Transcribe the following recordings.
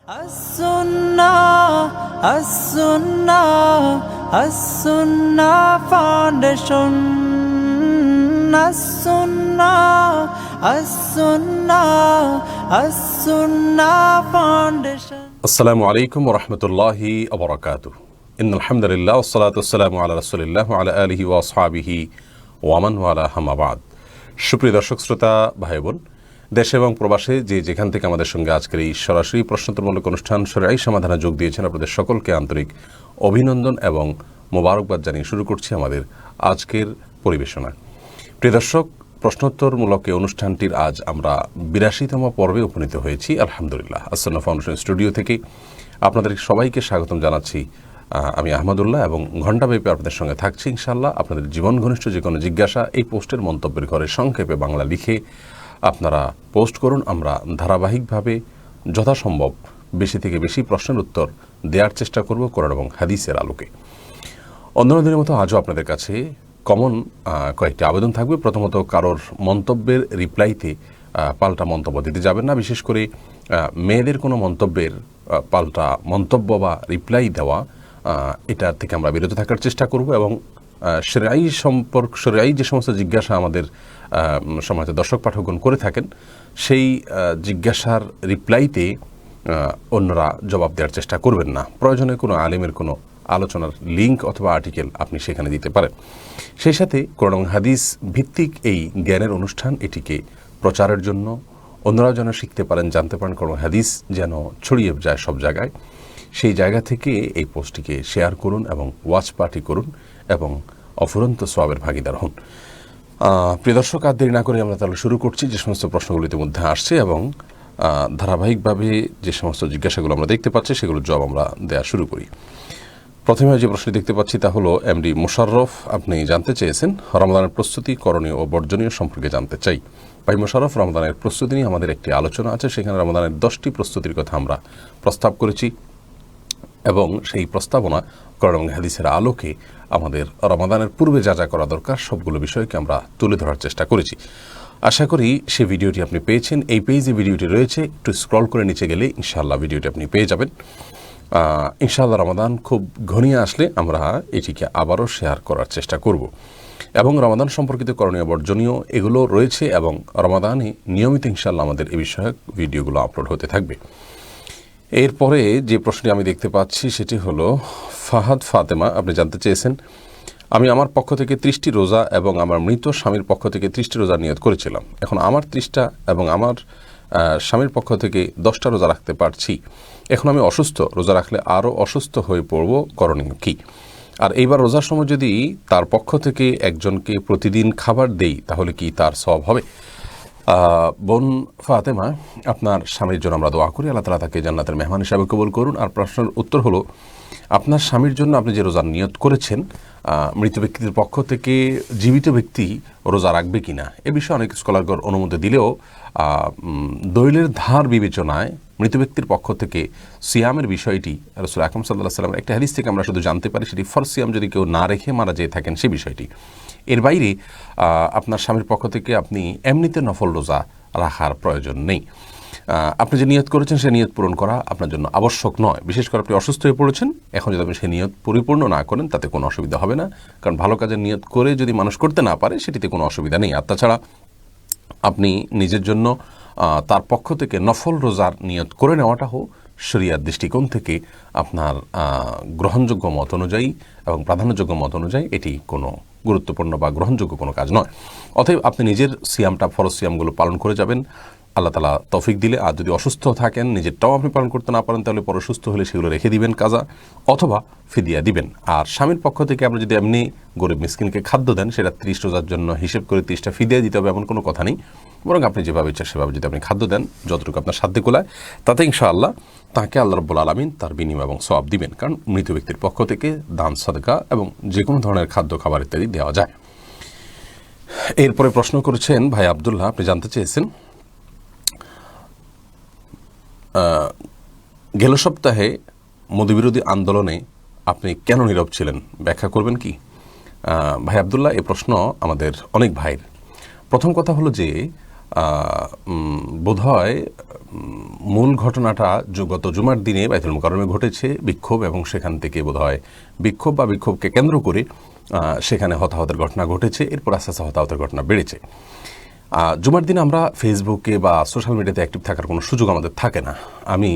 As-Sunnah, As-Sunnah, As-Sunnah Foundation. As-Sunnah, As-Sunnah, As-Sunnah Foundation. আসসালামু আলাইকুম ওয়া রাহমাতুল্লাহি ওয়া বারাকাতুহু। ইন্নাল হামদুলিল্লাহ ওয়াস সালাতু ওয়াসসালামু আলা রাসূলিল্লাহ ওয়া আলা আলিহি ওয়া আসহাবিহি ওয়া মান ওয়ালা, আম্মা বাদ। সুপ্রিয় দর্শক শ্রোতা ভাই বোন, দেশে এবং প্রবাসে যে যেখান থেকে আমাদের সঙ্গে আজকের এই সরাসরি প্রশ্নোত্তরমূলক অনুষ্ঠান শরীআই সমাধানে যোগ দিয়েছেন, আপনাদের সকলকে আন্তরিক অভিনন্দন এবং মোবারকবাদ জানিয়ে শুরু করছি আমাদের আজকের পরিবেশনা। প্রিয় দর্শক, প্রশ্নোত্তরমূলক এই অনুষ্ঠানটির আজ আমরা ৮২তম পর্বে উপনীত হয়েছি। আলহামদুলিল্লাহ। আস-সুন্নাহ ফাউন্ডেশন স্টুডিও থেকে আপনাদের সবাইকে স্বাগতম জানাচ্ছি। আমি আহমদুল্লাহ এবং ঘণ্টাব্যাপী আপনাদের সঙ্গে থাকছি ইনশাআল্লাহ। আপনাদের জীবন ঘনিষ্ঠ যে কোনো জিজ্ঞাসা এই পোস্টের মন্তব্যের ঘরে সংক্ষেপে বাংলা লিখে আপনারা পোস্ট করুন। আমরা ধারাবাহিকভাবে যথাসম্ভব বেশি থেকে বেশি প্রশ্নের উত্তর দেওয়ার চেষ্টা করব কোরআন এবং হাদিসের আলোকে। অন্যান্য দিনের মতো আজও আপনাদের কাছে কমন কয়েকটি আবেদন থাকবে। প্রথমত, কারোর মন্তব্যের রিপ্লাইতে পাল্টা মন্তব্য দিতে যাবেন না। বিশেষ করে মেয়েদের কোনো মন্তব্যের পাল্টা মন্তব্য বা রিপ্লাই দেওয়া, এটার থেকে আমরা বিরত থাকার চেষ্টা করব। এবং শরীআই যে সমস্ত জিজ্ঞাসা আমাদের সমাজে দর্শক পাঠকগণ করে থাকেন, সেই জিজ্ঞাসার রিপ্লাইতে অন্যরা জবাব দেওয়ার চেষ্টা করবেন না। প্রয়োজনে কোনো আলেমের কোনো আলোচনার লিঙ্ক অথবা আর্টিকেল আপনি সেখানে দিতে পারেন। সেই সাথে কোরআন এবং হাদিস ভিত্তিক এই জ্ঞানের অনুষ্ঠান, এটিকে প্রচারের জন্য অন্যরাও যেন শিখতে পারেন, জানতে পারেন, কোরআন হাদিস যেন ছড়িয়ে যায় সব জায়গায়, সেই জায়গা থেকে এই পোস্টটিকে শেয়ার করুন এবং ওয়াচ পার্টি করুন এবং অফুরন্ত সওয়াবের ভাগিদার হন। প্রিয় দর্শক, আর দেরি না করে আমরা তাহলে শুরু করছি। যে সমস্ত প্রশ্নগুলির মধ্যে আসছে এবং ধারাবাহিকভাবে যে সমস্ত জিজ্ঞাসাগুলো আমরা দেখতে পাচ্ছি, সেগুলোর জবাব আমরা দেওয়া শুরু করি। প্রথমে যে প্রশ্নটি দেখতে পাচ্ছি তা হলো এমডি মোশাররফ, আপনি জানতে চেয়েছেন রমাদানের প্রস্তুতি, করণীয় ও বর্জনীয় সম্পর্কে জানতে চাই। ভাই মোশাররফ, রমাদানের প্রস্তুতি নিয়ে আমাদের একটি আলোচনা আছে, সেখানে রমাদানের 10টি প্রস্তুতির কথা আমরা প্রস্তাব করেছি এবং সেই প্রস্তাবনা কোরআন এবং হাদিসের আলোকে আমাদের রমাদানের পূর্বে যা যা করা দরকার সবগুলো বিষয়কে আমরা তুলে ধরার চেষ্টা করেছি। আশা করি সেই ভিডিওটি আপনি পেয়েছেন। এই পেজে ভিডিওটি রয়েছে, একটু স্ক্রল করে নিচে গেলে ইনশাআল্লাহ ভিডিওটি আপনি পেয়ে যাবেন। ইনশাআল্লাহ রমাদান খুব ঘনিয়ে আসলে আমরা এটিকে আবারও শেয়ার করার চেষ্টা করব এবং রমাদান সম্পর্কিত করণীয় বর্জনীয় এগুলো রয়েছে এবং রমাদানে নিয়মিত ইনশাআল্লাহ আমাদের এই বিষয়ক ভিডিওগুলো আপলোড হতে থাকবে। এরপরে যে প্রশ্নটি আমি দেখতে পাচ্ছি সেটি হলো ফাহাদ ফাতেমা, আপনি জানতে চেয়েছেন, আমি আমার পক্ষ থেকে 30টি রোজা এবং আমার মৃত স্বামীর পক্ষ থেকে 30টি রোজা নিয়ত করেছিলাম। এখন আমার 30টা এবং আমার স্বামীর পক্ষ থেকে 10টা রোজা রাখতে পারছি। এখন আমি অসুস্থ, রোজা রাখলে আরও অসুস্থ হয়ে পড়ব, করণীয় কী? আর এইবার রোজার সময় যদি তার পক্ষ থেকে একজনকে প্রতিদিন খাবার দেই তাহলে কি তার সওয়াব হবে? বোন ফাতেমা, আপনার স্বামীর জন্য আমরা দোয়া করি, আল্লাহ তাআলা তাকে জান্নাতের মেহমান হিসাবে কবুল করুন। আর প্রশ্নের উত্তর হলো, আপনার স্বামীর জন্য আপনি যে রোজার নিয়ত করেছেন, মৃত ব্যক্তির পক্ষ থেকে জীবিত ব্যক্তি রোজা রাখবে কিনা এ বিষয়ে অনেক স্কলারগণ অনুমতি দিলেও দলিলের ধার বিবেচনায় মৃত ব্যক্তির পক্ষ থেকে সিয়ামের বিষয়টি রাসূল আকরাম সাল্লাল্লাহু আলাইহি ওয়াসাল্লামের একটা হাদিস থেকে আমরা শুধু জানতে পারি, সেটি ফরজ সিয়াম যদি কেউ না রেখে মারা যেয়ে থাকেন সেই বিষয়টি। এর বাইরে আপনার স্বামীর পক্ষ থেকে আপনি এমনিতে নফল রোজা রাখার প্রয়োজন নেই। আপনি যে নিয়ত করেছেন সে নিয়ত পূরণ করা আপনার জন্য আবশ্যক নয়। বিশেষ করে আপনি অসুস্থ হয়ে পড়েছেন, এখন যদি আপনি সেই নিয়ত পরিপূর্ণ না করেন তাতে কোনো অসুবিধা হবে না, কারণ ভালো কাজের নিয়ত করে যদি মানুষ করতে না পারে সেটিতে কোনো অসুবিধা নেই। আর তাছাড়া আপনি নিজের জন্য তার পক্ষ থেকে নফল রোজার নিয়ত করে নেওয়াটাও শরিয়ার দৃষ্টিকোণ থেকে আপনার গ্রহণযোগ্য মত অনুযায়ী এবং প্রাধান্যযোগ্য মত অনুযায়ী এটি কোনো গুরুত্বপূর্ণ বা গ্রহণযোগ্য কোনো কাজ নয়। অতএব আপনি নিজের সিয়ামটা, ফরজ সিয়ামগুলো পালন করে যাবেন আল্লাহ তাআলা তৌফিক দিলে। আর যদি অসুস্থ থাকেন, নিজেরটাও আপনি পালন করতে না পারেন, তাহলে পরে সুস্থ হলে সেগুলো রেখে দিবেন কাজা, অথবা ফিদিয়া দিবেন। আর স্বামীর পক্ষ থেকে আপনি যদি এমনি গরিব মিসকিনকে খাদ্য দেন, সেটা 30 রোজার জন্য হিসেব করে 30টা ফিদিয়া দিতে হবে এমন কোনো কথা নেই। বরং আপনি যেভাবে ইচ্ছা সেভাবে যদি আপনি খাদ্য দেন, যতটুকু আপনার সাধ্যে কোলায়, তাতে ইনশাআল্লাহ তাকে আল্লাহ রাব্বুল আলামিন তার বিনিময় এবং সওয়াব দিবেন। কারণ মৃত ব্যক্তির পক্ষ থেকে দান, সাদকা এবং যে কোনো ধরনের খাদ্য খাবার ইত্যাদি দেওয়া যায়। এরপরে প্রশ্ন করেছেন ভাই আব্দুল্লাহ, আপনি জানতে চেয়েছেন, গেল সপ্তাহে মোদিবিরোধী আন্দোলনে আপনি কেন নীরব ছিলেন, ব্যাখ্যা করবেন কি? ভাই আব্দুল্লাহ, এ প্রশ্ন আমাদের অনেক ভাইয়ের। প্রথম কথা হলো যে বোধহয় মূল ঘটনাটা গত জুমার দিনে বাইতুল মুকাররমে ঘটেছে বিক্ষোভ, এবং সেখান থেকে বোধহয় বিক্ষোভ বা বিক্ষোভকে কেন্দ্র করে সেখানে হতাহতের ঘটনা ঘটেছে। এরপর আস্তে আস্তে হতাহতের ঘটনা বেড়েছে। জুমার দিন আমরা ফেসবুকে বা সোশ্যাল মিডিয়াতে অ্যাক্টিভ থাকার কোনো সুযোগ আমাদের থাকে না। আমি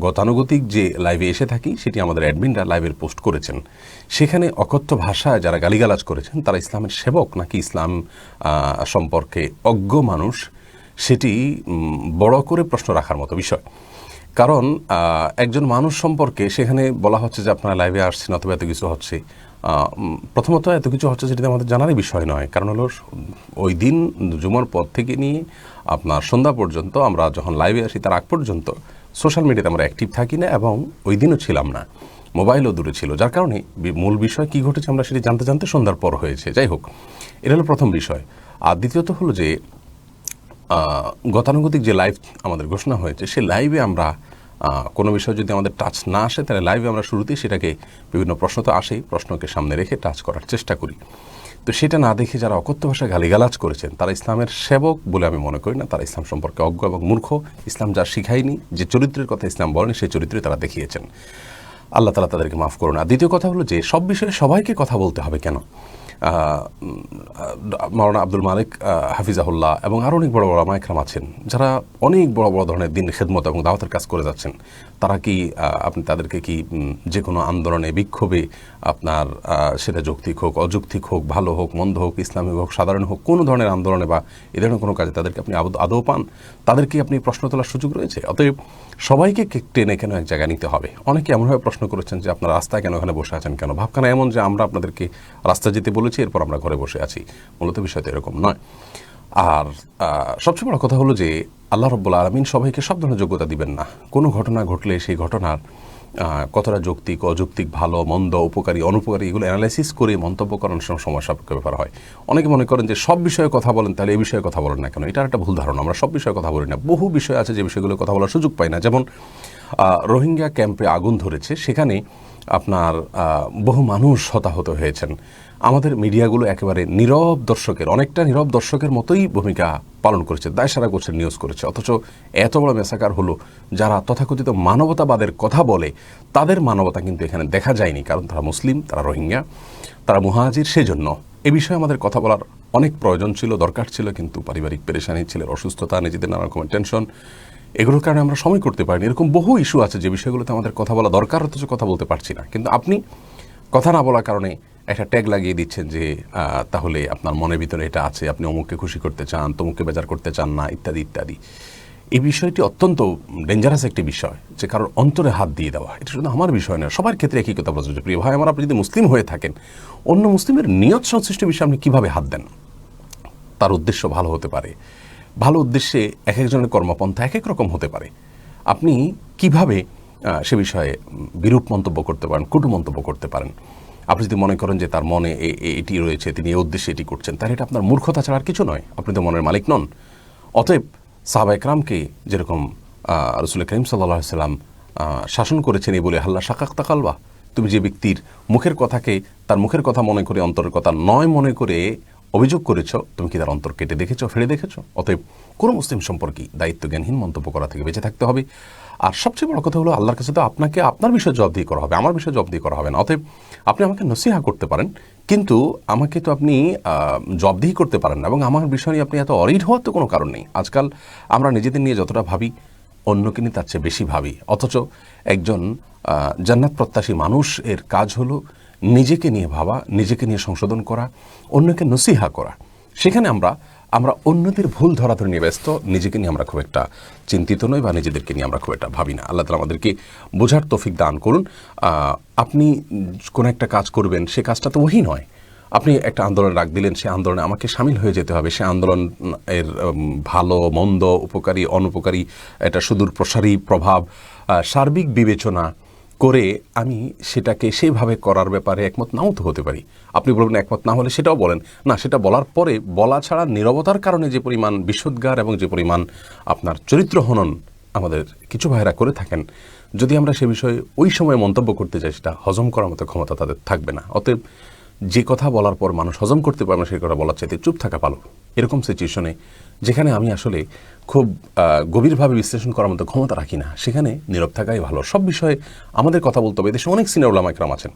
গতানুগতিক যে লাইভে এসে থাকি সেটি আমাদের অ্যাডমিনরা লাইভের পোস্ট করেছেন। সেখানে অকথ্য ভাষায় যারা গালিগালাজ করেছেন তারা ইসলামের সেবক নাকি ইসলাম সম্পর্কে অজ্ঞ মানুষ, সেটি বড় করে প্রশ্ন রাখার মতো বিষয়। কারণ একজন মানুষ সম্পর্কে সেখানে বলা হচ্ছে যে আপনারা লাইভে আসছেন অথবা এত কিছু হচ্ছে। প্রথমত এত কিছু হচ্ছে যেটা আমাদের জানারই বিষয় নয়। কারণ হলো ওই দিন জুমার পর থেকে নিয়ে আপনার সন্ধ্যা পর্যন্ত আমরা যখন লাইভে আসি তার আগ পর্যন্ত সোশ্যাল মিডিয়াতে আমরা অ্যাক্টিভ থাকি না, এবং ওই দিনও ছিলাম না, মোবাইলও দূরে ছিল। যার কারণে মূল বিষয় কী ঘটেছে আমরা সেটি জানতে জানতে সন্ধ্যার পর হয়েছে। যাই হোক, এটা হলো প্রথম বিষয়। আর দ্বিতীয়ত হলো যে গতানুগতিক যে লাইভ আমাদের ঘোষণা হয়েছে সে লাইভে আমরা কোনো বিষয় যদি আমাদের টাচ না আসে তাহলে লাইভে আমরা শুরুতেই সেটাকে বিভিন্ন প্রশ্ন তো আসেই, প্রশ্নকে সামনে রেখে টাচ করার চেষ্টা করি। তো সেটা না দেখে যারা অকথ্য ভাষায় গালিগালাজ করেছেন তারা ইসলামের সেবক বলে আমি মনে করি না। তারা ইসলাম সম্পর্কে অজ্ঞ এবং মূর্খ। ইসলাম যা শিখায়নি, যে চরিত্রের কথা ইসলাম বলেনি, সেই চরিত্রে তারা দেখিয়েছেন। আল্লাহ তাআলা তাদেরকে মাফ করুন। আর দ্বিতীয় কথা হলো যে সব বিষয়ে সবাইকে কথা বলতে হবে কেন? মাওলানা আব্দুল মালিক হাফিজাহুল্লাহ এবং আরও অনেক বড় বড় ওলামা ইকরাম আছেন যারা অনেক বড় বড় ধরনের দিন খেদমত এবং দাওয়াতের কাজ করে যাচ্ছেন। তারা কি আপনি তাদেরকে কি যে কোনো আন্দোলনে বিক্ষোভে আপনার সেটা যৌক্তিক হোক অযৌক্তিক হোক ভালো হোক মন্দ হোক ইসলামিক হোক সাধারণ হোক কোনো ধরনের আন্দোলনে বা এ ধরনের কোনো কাজে তাদেরকে আপনি আদৌ পান? তাদেরকে আপনি প্রশ্ন তোলার সুযোগ রয়েছে? অতএব সবাইকে টেনে কেন এক জায়গায় নিতে হবে? অনেকে এমনভাবে প্রশ্ন করেছেন যে আপনারা রাস্তায় কেন ওখানে বসে আছেন কেন? ভাবখানা এমন যে আমরা আপনাদেরকে রাস্তা যেতে বলেছি এরপর আমরা ঘরে বসে আছি। মূলত বিষয়টা এরকম নয়। আর সবচেয়ে বড় কথা হলো যে আল্লাহ রাব্বুল আলামিন সবাইকে সব ধরনের যোগ্যতা দিবেন না। কোনো ঘটনা ঘটলে সেই ঘটনার কতটা যৌক্তিক অযৌক্তিক ভালো মন্দ উপকারী অনুপকারী এগুলো অ্যানালাইসিস করে মন্তব্য করার সময় সাপেক্ষ ব্যাপার হয়। অনেকে মনে করেন যে সব বিষয়ে কথা বলেন, তাহলে এই বিষয়ে কথা বলেন না কেন? এটা একটা ভুল ধারণা। আমরা সব বিষয়ে কথা বলি না। বহু বিষয় আছে যে বিষয়গুলো কথা বলার সুযোগ পাই না। যেমন রোহিঙ্গা ক্যাম্পে আগুন ধরেছে, সেখানে আপনার বহু মানুষ হতাহত হয়েছেন। আমাদের মিডিয়াগুলো একেবারে নীরব দর্শকের, অনেকটা নীরব দর্শকের মতোই ভূমিকা পালন করেছে, দায়সারা করছে, নিউজ করেছে। অথচ এত বড় মেসাকার হলো যারা তথাকথিত মানবতাবাদের কথা বলে তাদের মানবতা কিন্তু এখানে দেখা যায়নি। কারণ তারা মুসলিম, তারা রোহিঙ্গা, তারা মুহাজির। সেজন্য এ বিষয়ে আমাদের কথা বলার অনেক প্রয়োজন ছিল, দরকার ছিল। কিন্তু পারিবারিক পেরেশানি, ছেলের অসুস্থতা, নিজেদের নানা রকমের টেনশন, এগুলোর কারণে আমরা সময় করতে পারিনি। এরকম বহু ইস্যু আছে যে বিষয়গুলোতে আমাদের কথা বলা দরকার, অথচ কথা বলতে পারছি না। কিন্তু আপনি কথা না বলার কারণে একটা ট্যাগ লাগিয়ে দিচ্ছেন যে তাহলে আপনার মনের ভিতরে এটা আছে, আপনি অমুককে খুশি করতে চান, তমুককে বেজার করতে চান না, ইত্যাদি ইত্যাদি। এই বিষয়টি অত্যন্ত ডেঞ্জারাস একটি বিষয়, যে কারোর অন্তরে হাত দিয়ে দেওয়া। এটা শুধু আমার বিষয় নয়, সবার ক্ষেত্রে একই কথা প্রযোজ্য। প্রিয় ভাই আমার, আপনি যদি মুসলিম হয়ে থাকেন, অন্য মুসলিমের নিয়ত সংশ্লিষ্ট বিষয়ে আপনি কীভাবে হাত দেন? তার উদ্দেশ্য ভালো হতে পারে, ভালো উদ্দেশ্যে এক একজনের কর্মপন্থা এক এক রকম হতে পারে। আপনি কিভাবে সে বিষয়ে বিরূপ মন্তব্য করতে পারেন, কটু মন্তব্য করতে পারেন? আপনি যদি মনে করেন যে তার মনে এটি রয়েছে, তিনি এই উদ্দেশ্যে এটি করছেন, তাহলে এটা আপনার মূর্খতা ছাড়া আর কিছু নয়। আপনি তো মনের মালিক নন। অতএব সাহাবা একরামকে যেরকম রাসূল করিম সাল্লাল্লাহু আলাইহি সাল্লাম শাসন করেছেন এই বলে হাল্লা শাকাক তাকালবা, তুমি যে ব্যক্তির মুখের কথাকে তার মুখের কথা মনে করে অন্তরের কথা নয় মনে করে অভিযোগ করেছ, তুমি কি তার অন্তর কেটে দেখেছো, ফেলে দেখেছো? অতএব কোনো মুসলিম সম্পর্কে দায়িত্বজ্ঞানহীন মন্তব্য করা থেকে বেঁচে থাকতে হবে। আর সবচেয়ে বড় কথা হলো আল্লাহর কাছে তো আপনাকে আপনার বিষয়ে জবাবদিহি করা হবে, আমার বিষয়ে জবাবদিহি করা হবে না। অতএব আপনি আমাকে নসিহা করতে পারেন, কিন্তু আমাকে তো আপনি জবাবদিহি করতে পারেন না। এবং আমার বিষয় নিয়ে আপনি এত অরিড হওয়ার তো কোনো কারণ নেই। আজকাল আমরা নিজেদের নিয়ে যতটা ভাবি, অন্যকে নিয়ে তার চেয়ে বেশি ভাবি। অথচ একজন জান্নাত প্রত্যাশী মানুষ এর কাজ হলো নিজেকে নিয়ে ভাবা, নিজেকে নিয়ে সংশোধন করা, অন্যকে নসিহা করা। সেখানে আমরা অন্যদের ভুল ধরাধরি নিয়ে ব্যস্ত, নিজেকে নিয়ে আমরা খুব একটা চিন্তিত নই বা নিজেদেরকে নিয়ে আমরা খুব একটা ভাবি না। আল্লাহ তাআলা আমাদেরকে বোঝার তৌফিক দান করুন। আপনি কোনো একটা কাজ করবেন, সে কাজটা তো ওহী নয়। আপনি একটা আন্দোলন ডাক দিলেন, সে আন্দোলনে আমাকে সামিল হয়ে যেতে হবে। সে আন্দোলন এর ভালো মন্দ উপকারী অনুপকারী এটা সুদূর প্রসারী প্রভাব সার্বিক বিবেচনা করে আমি সেটাকে সেইভাবে করার ব্যাপারে একমত নাও তো হতে পারি। আপনি বলবেন একমত না হলে সেটাও বলেন না। সেটা বলার পরে বলা ছাড়া নীরবতার কারণে যে পরিমাণ বিশুদ্ধার এবং যে পরিমাণ আপনার চরিত্র হনন আমাদের কিছু ভাইয়েরা করে থাকেন, যদি আমরা সে বিষয়ে ওই সময় মন্তব্য করতে চাই, সেটা হজম করার মতো ক্ষমতা তাদের থাকবে না। অতএব যে কথা বলার পর মানুষ হজম করতে পারবে না সেই কথা বলার চাইতে চুপ থাকা ভালো। এরকম সিচুয়েশনে যেখানে আমি আসলে খুব গভীরভাবে বিশ্লেষণ করার মতো ক্ষমতা রাখি না, সেখানে নীরব থাকাই ভালো। সব বিষয়ে আমাদের কথা বলতে হবে। দেশে অনেক সিনিয়র উলামা ইকরাম আছেন।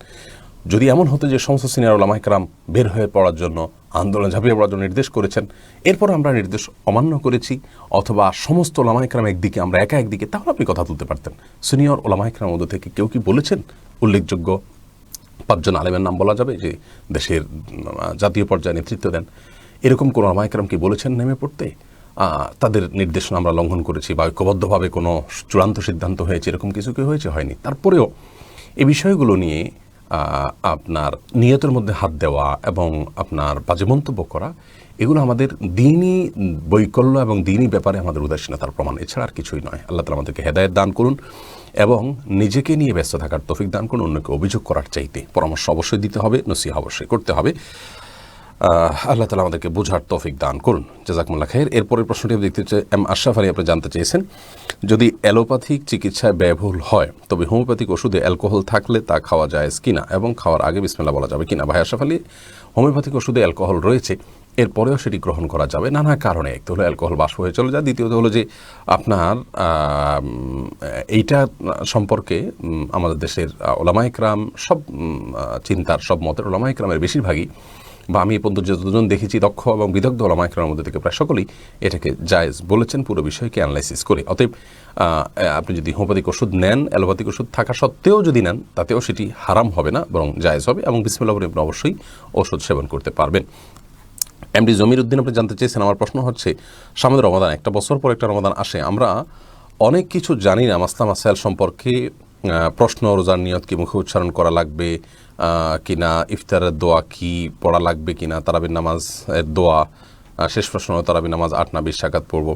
যদি এমন হতো যে সমস্ত সিনিয়র উলামা ইকরাম বের হয়ে পড়ার জন্য, আন্দোলন ঝাঁপিয়ে পড়ার জন্য নির্দেশ করেছেন, এরপর আমরা নির্দেশ অমান্য করেছি, অথবা সমস্ত উলামা ইকরাম একদিকে আমরা একা একদিকে, তাহলে আপনি কথা তুলতে পারতেন। সিনিয়র উলামা ইকরামের মধ্যে থেকে কেউ কি বলেছেন উল্লেখযোগ্য 5 জন আলেমের নাম বলা যাবে যে দেশের জাতীয় পর্যায়ে নেতৃত্ব দেন? এরকম কোন উলামা ইকরাম কি বলেছেন নেমে পড়তে? তাদের নির্দেশনা আমরা লঙ্ঘন করেছি বা ঐক্যবদ্ধভাবে কোনো চূড়ান্ত সিদ্ধান্ত হয়েছে, এরকম কিছু কি হয়েছে? হয়নি। তারপরেও এই বিষয়গুলো নিয়ে আপনার নিয়তের মধ্যে হাত দেওয়া এবং আপনার বাজে মন্তব্য করা, এগুলো আমাদের দ্বীনি বৈকল্য এবং দ্বীনি ব্যাপারে আমাদের উদাসীনতার প্রমাণ, এছাড়া আর কিছুই নয়। আল্লাহ তাআলা আমাদেরকে হেদায়েত দান করুন এবং নিজেকে নিয়ে ব্যস্ত থাকার তৌফিক দান করুন। অন্যকে অভিযোগ করার চাইতে পরামর্শ অবশ্যই দিতে হবে, নসিহা অবশ্যই করতে হবে। আল্লাহ তাআলা আমাদেরকে বোঝার তৌফিক দান করুন। জাযাকুমুল্লাহ খাইর। এরপরের প্রশ্নটি দেখতে চাই, এম আশরাফ আলী আপনি জানতে চেয়েছেন, যদি অ্যালোপ্যাথিক চিকিৎসায় ব্যয়বহুল হয় তবে হোমিওপ্যাথিক ওষুধে অ্যালকোহল থাকলে তা খাওয়া জায়েজ কিনা এবং খাওয়ার আগে বিসমিল্লাহ বলা যাবে কিনা? ভাই আশরাফ আলী, হোমিওপ্যাথিক ওষুধে অ্যালকোহল রয়েছে, এরপরেও সেটি গ্রহণ করা যাবে নানা কারণে। এক তো হলো অ্যালকোহল বাষ্প হয়ে চলে যায়, দ্বিতীয়ত হলো যে আপনার এইটা সম্পর্কে আমাদের দেশের উলামা ইকরাম সব চিন্তার, সব মতের উলামা ইকরামের বেশিরভাগই, বা আমি এই পর্যন্ত যতজন দেখেছি দক্ষ এবং বিদগ্ধ উলামা ইকরামের মধ্যে থেকে প্রায় সকলেই এটাকে জায়েজ বলেছেন, পুরো বিষয়কে অ্যানালাইসিস করে। অতএব আপনি যদি হোমিওপ্যাথিক ওষুধ নেন, অ্যালোপ্যাথিক ওষুধ থাকা সত্ত্বেও যদি নেন, তাতেও সেটি হারাম হবে না, বরং জায়েজ হবে, এবং বিসমিল্লাহ বলে আপনি অবশ্যই ওষুধ সেবন করতে পারবেন। এমডি জমির উদ্দিন আপনি জানতে চেয়েছেন, আমার প্রশ্ন হচ্ছে, সামনে রমাদান, একটা বছর পর একটা রমাদান আসে, আমরা অনেক কিছু জানি না মাসলা মাসাইল সম্পর্কে। প্রশ্ন, রোজার নিয়ত কি মুখে উচ্চারণ করা লাগবে কিনা, ইফতারের দোয়া কি পড়া লাগবে কিনা, তারাবির নামাজের দোয়া, শেষ প্রশ্ন তারাবির নামাজ 8 না 20 রাকাত পড়ব,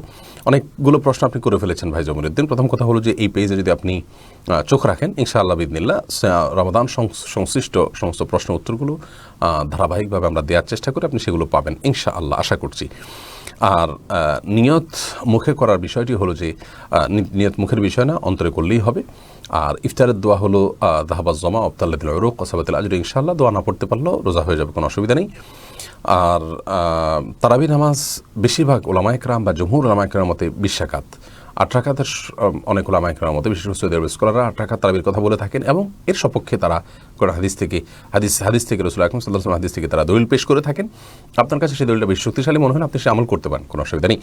অনেকগুলো প্রশ্ন আপনি করে ফেলেছেন ভাই জমির উদ্দিন। প্রথম কথা হলো যে এই পেজে যদি আপনি চোখ রাখেন, ইনশাআল্লাহ বিইذনিল্লাহ রমাদান সংশ্লিষ্ট সমস্ত প্রশ্ন উত্তরগুলো ধারাবাহিকভাবে আমরা দেওয়ার চেষ্টা করি, আপনি সেগুলো পাবেন ইনশাআল্লাহ, আশা করছি। আর নিয়ত মুখে করার বিষয়টি হলো যে নিয়ত মুখের বিষয় না, অন্তরে করলেই হবে। আর ইফতারের দোয়া হলো যাহাবাজ জমা আবতাল্লাতিল উরুক ওয়াসাবাতিল আজর, ইনশাআল্লাহ দোয়া না পড়তে পারলেও রোজা হয়ে যাবে, কোনো অসুবিধা নেই। আর তারাবি নামাজ বেশিরভাগ উলামা ইকরাম বা জমহুর উলামা ইকরামের মতে 20 রাকাত, 8 রাকাতের অনেক উলামা ইকরামের মতে, বিশেষ করে সৌদি আরবের স্কলাররা 8 রাকাত তারাবির কথা বলে থাকেন, এবং এর সপক্ষে তারা কোরআন হাদিস থেকে রাসূল আকরাম সাল্লাল্লাহু আলাইহি ওয়াসাল্লাম হাদিস থেকে তারা দলিল পেশ করে থাকেন। আপনার কাছে সেই দলিলটা বেশি শক্তিশালী মনে হয়, আপনি সে আমল করতে পারেন, কোনো অসুবিধা নেই।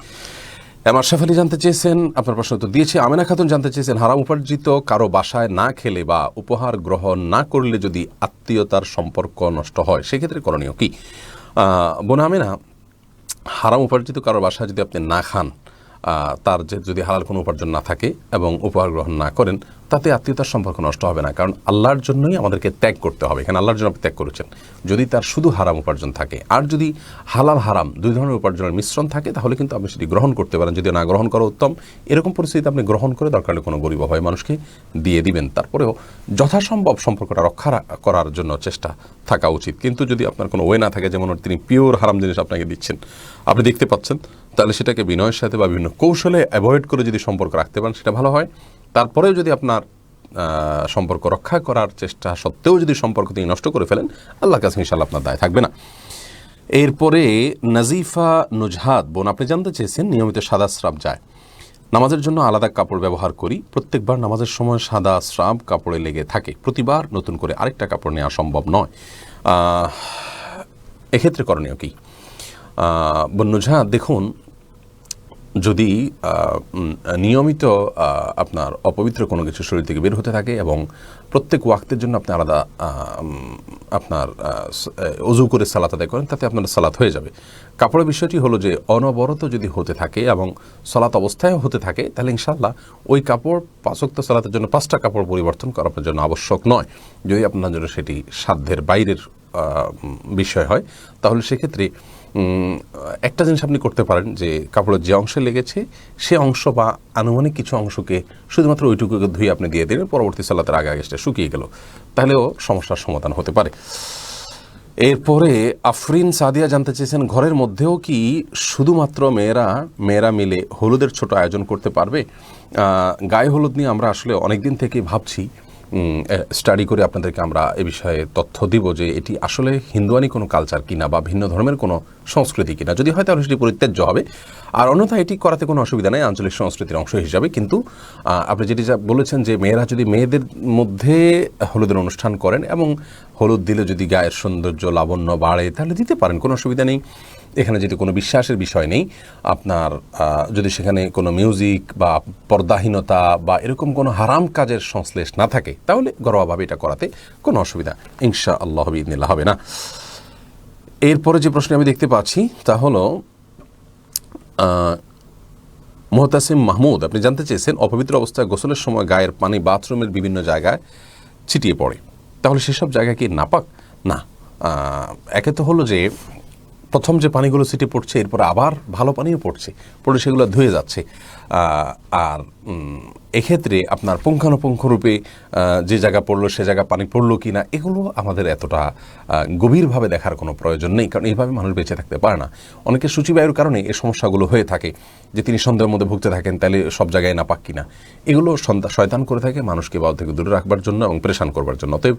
আশরাফ আলী জানতে চেয়েছেন, আপনার প্রশ্ন তো দিয়েছি। আমেনা খাতুন জানতে চেয়েছেন, হারাম উপার্জিত কারো বাসায় না খেলে বা উপহার গ্রহণ না করলে যদি আত্মীয়তার সম্পর্ক নষ্ট হয়, সেক্ষেত্রে করণীয় কি? বোন আমেনা, হারাম উপার্জিত কারো বাসায় যদি আপনি না খান, তার যে যদি হালাল কোনো উপার্জন না থাকে এবং উপহার গ্রহণ না করেন, তাতে আত্মীয়তার সম্পর্ক নষ্ট হবে না, কারণ আল্লাহর জন্যই আমাদেরকে ত্যাগ করতে হবে। এখানে আল্লাহর জন্য আপনি ত্যাগ করেছেন। যদি তার শুধু হারাম উপার্জন থাকে, আর যদি হালাল হারাম দুই ধরনের উপার্জনের মিশ্রণ থাকে, তাহলে কিন্তু আপনি সেটি গ্রহণ করতে পারেন। যদি না গ্রহণ করা উত্তম, এরকম পরিস্থিতিতে আপনি গ্রহণ করে দরকার হলে কোনো গরিব হয় মানুষকে দিয়ে দিবেন। তারপরেও যথাসম্ভব সম্পর্কটা রক্ষা করার জন্য চেষ্টা থাকা উচিত। কিন্তু যদি আপনার কোনো ওয়ে না থাকে, যেমন তিনি পিওর হারাম জিনিস আপনাকে দিচ্ছেন, আপনি দেখতে পাচ্ছেন, তাহলে সেটাকে বিনয়ের সাথে বা বিভিন্ন কৌশলে অ্যাভয়েড করে যদি সম্পর্ক রাখতে পারেন, সেটা ভালো হয়। তারপরেও যদি আপনার সম্পর্ক রক্ষা করার চেষ্টা সত্ত্বেও যদি সম্পর্ক তিনি নষ্ট করে ফেলেন, আল্লাহর কাছে ইনশাআল্লাহ আপনার দায় থাকবে না। এরপরে নাজিফা নুজহাত বোন আপনি জানতে চেয়েছেন, নিয়মিত সাদা স্রাব যায়, নামাজের জন্য আলাদা কাপড় ব্যবহার করি, প্রত্যেকবার নামাজের সময় সাদা স্রাব কাপড়ে লেগে থাকে, প্রতিবার নতুন করে আরেকটা কাপড় নেওয়া সম্ভব নয়, এক্ষেত্রে করণীয় কি? বোন নুজহাত, দেখুন, যদি নিয়মিত আপনার অপবিত্র কোনো কিছু শরীর থেকে বের হতে থাকে এবং প্রত্যেক ওয়াক্তের জন্য আপনি আলাদা আপনার ওযু করে সালাত আদায় করেন, তাতে আপনার সালাত হয়ে যাবে। কাপড়ের বিষয়টি হলো যে অনবরত যদি হতে থাকে এবং সালাত অবস্থায় হতে থাকে, তাহলে ইনশাআল্লাহ ওই কাপড় 5 ওয়াক্ত সালাতের জন্য 5টা কাপড় পরিবর্তন করা আপনার জন্য আবশ্যক নয়। যদি আপনার জন্য সেটি সাধ্যের বাইরের বিষয় হয়, তাহলে সেক্ষেত্রে একটা জিনিস আপনি করতে পারেন যে কাপড়ের যে অংশে লেগেছে সে অংশ বা আনুমানিক কিছু অংশকে শুধুমাত্র ওইটুকুকে ধুয়ে আপনি দিয়ে দিলেন, পরবর্তী সালাতের আগে সেটা শুকিয়ে গেল, তাহলেও সমস্যার সমাধান হতে পারে। এরপরে আফরিন সাদিয়া জানতে চেয়েছেন, ঘরের মধ্যেও কি শুধুমাত্র মেয়েরা মিলে হলুদের ছোট আয়োজন করতে পারবে? গায়ে হলুদ নিয়ে আমরা আসলে অনেক দিন থেকে ভাবছি স্টাডি করে আপনাদেরকে আমরা এ বিষয়ে তথ্য দিব যে এটি আসলে হিন্দুয়ানি কোনো কালচার কিনা বা ভিন্ন ধর্মের কোনো সংস্কৃতি কিনা। যদি হয় তাহলে সেটি পরিত্যাজ্য হবে, আর অন্যথা এটি করাতে কোনো অসুবিধা নেই আঞ্চলিক সংস্কৃতির অংশ হিসাবে। কিন্তু আপনি যেটি যা বলেছেন যে মেয়েরা যদি মেয়েদের মধ্যে হলুদের অনুষ্ঠান করেন এবং হলুদ দিলে যদি গায়ের সৌন্দর্য লাবণ্য বাড়ে তাহলে দিতে পারেন, কোনো অসুবিধা নেই। এখানে যেটি কোনো বিশ্বাসের বিষয় নেই। আপনার যদি সেখানে কোনো মিউজিক বা পর্দাহীনতা বা এরকম কোনো হারাম কাজের সংশ্লেষ না থাকে তাহলে ঘরোয়াভাবে এটা করাতে কোনো অসুবিধা ইনশা আল্লাহ বিইذনিল্লাহ হবে না। এরপরে যে প্রশ্ন আমি দেখতে পাচ্ছি তা হলো মোহতাসিম মাহমুদ, আপনি জানতে চেয়েছেন অপবিত্র অবস্থায় গোসলের সময় গায়ের পানি বাথরুমের বিভিন্ন জায়গায় ছিটিয়ে পড়ে, তাহলে সেসব জায়গা কি নাপাক? না, একে তো হলো যে প্রথম যে পানিগুলো ছিটে পড়ছে এরপরে আবার ভালো পানিও পড়ে সেগুলো ধুয়ে যাচ্ছে। আর এক্ষেত্রে আপনার পুঙ্খানুপুঙ্খরূপে যে জায়গা পড়লো সে জায়গা পানি পড়লো কি না এগুলো আমাদের এতটা গভীরভাবে দেখার কোনো প্রয়োজন নেই, কারণ এইভাবে মানুষ বেঁচে থাকতে পারে না। অনেকের সূচিবায়ুর কারণে এই সমস্যাগুলো হয়ে থাকে যে তিনি সন্দেহের মধ্যে ভুগতে থাকেন তাহলে সব জায়গায় নাপাক কিনা। এগুলো শয়তান করে থাকে মানুষকে বায়ু থেকে দূরে রাখবার জন্য এবং পরেশান করবার জন্য। অতএব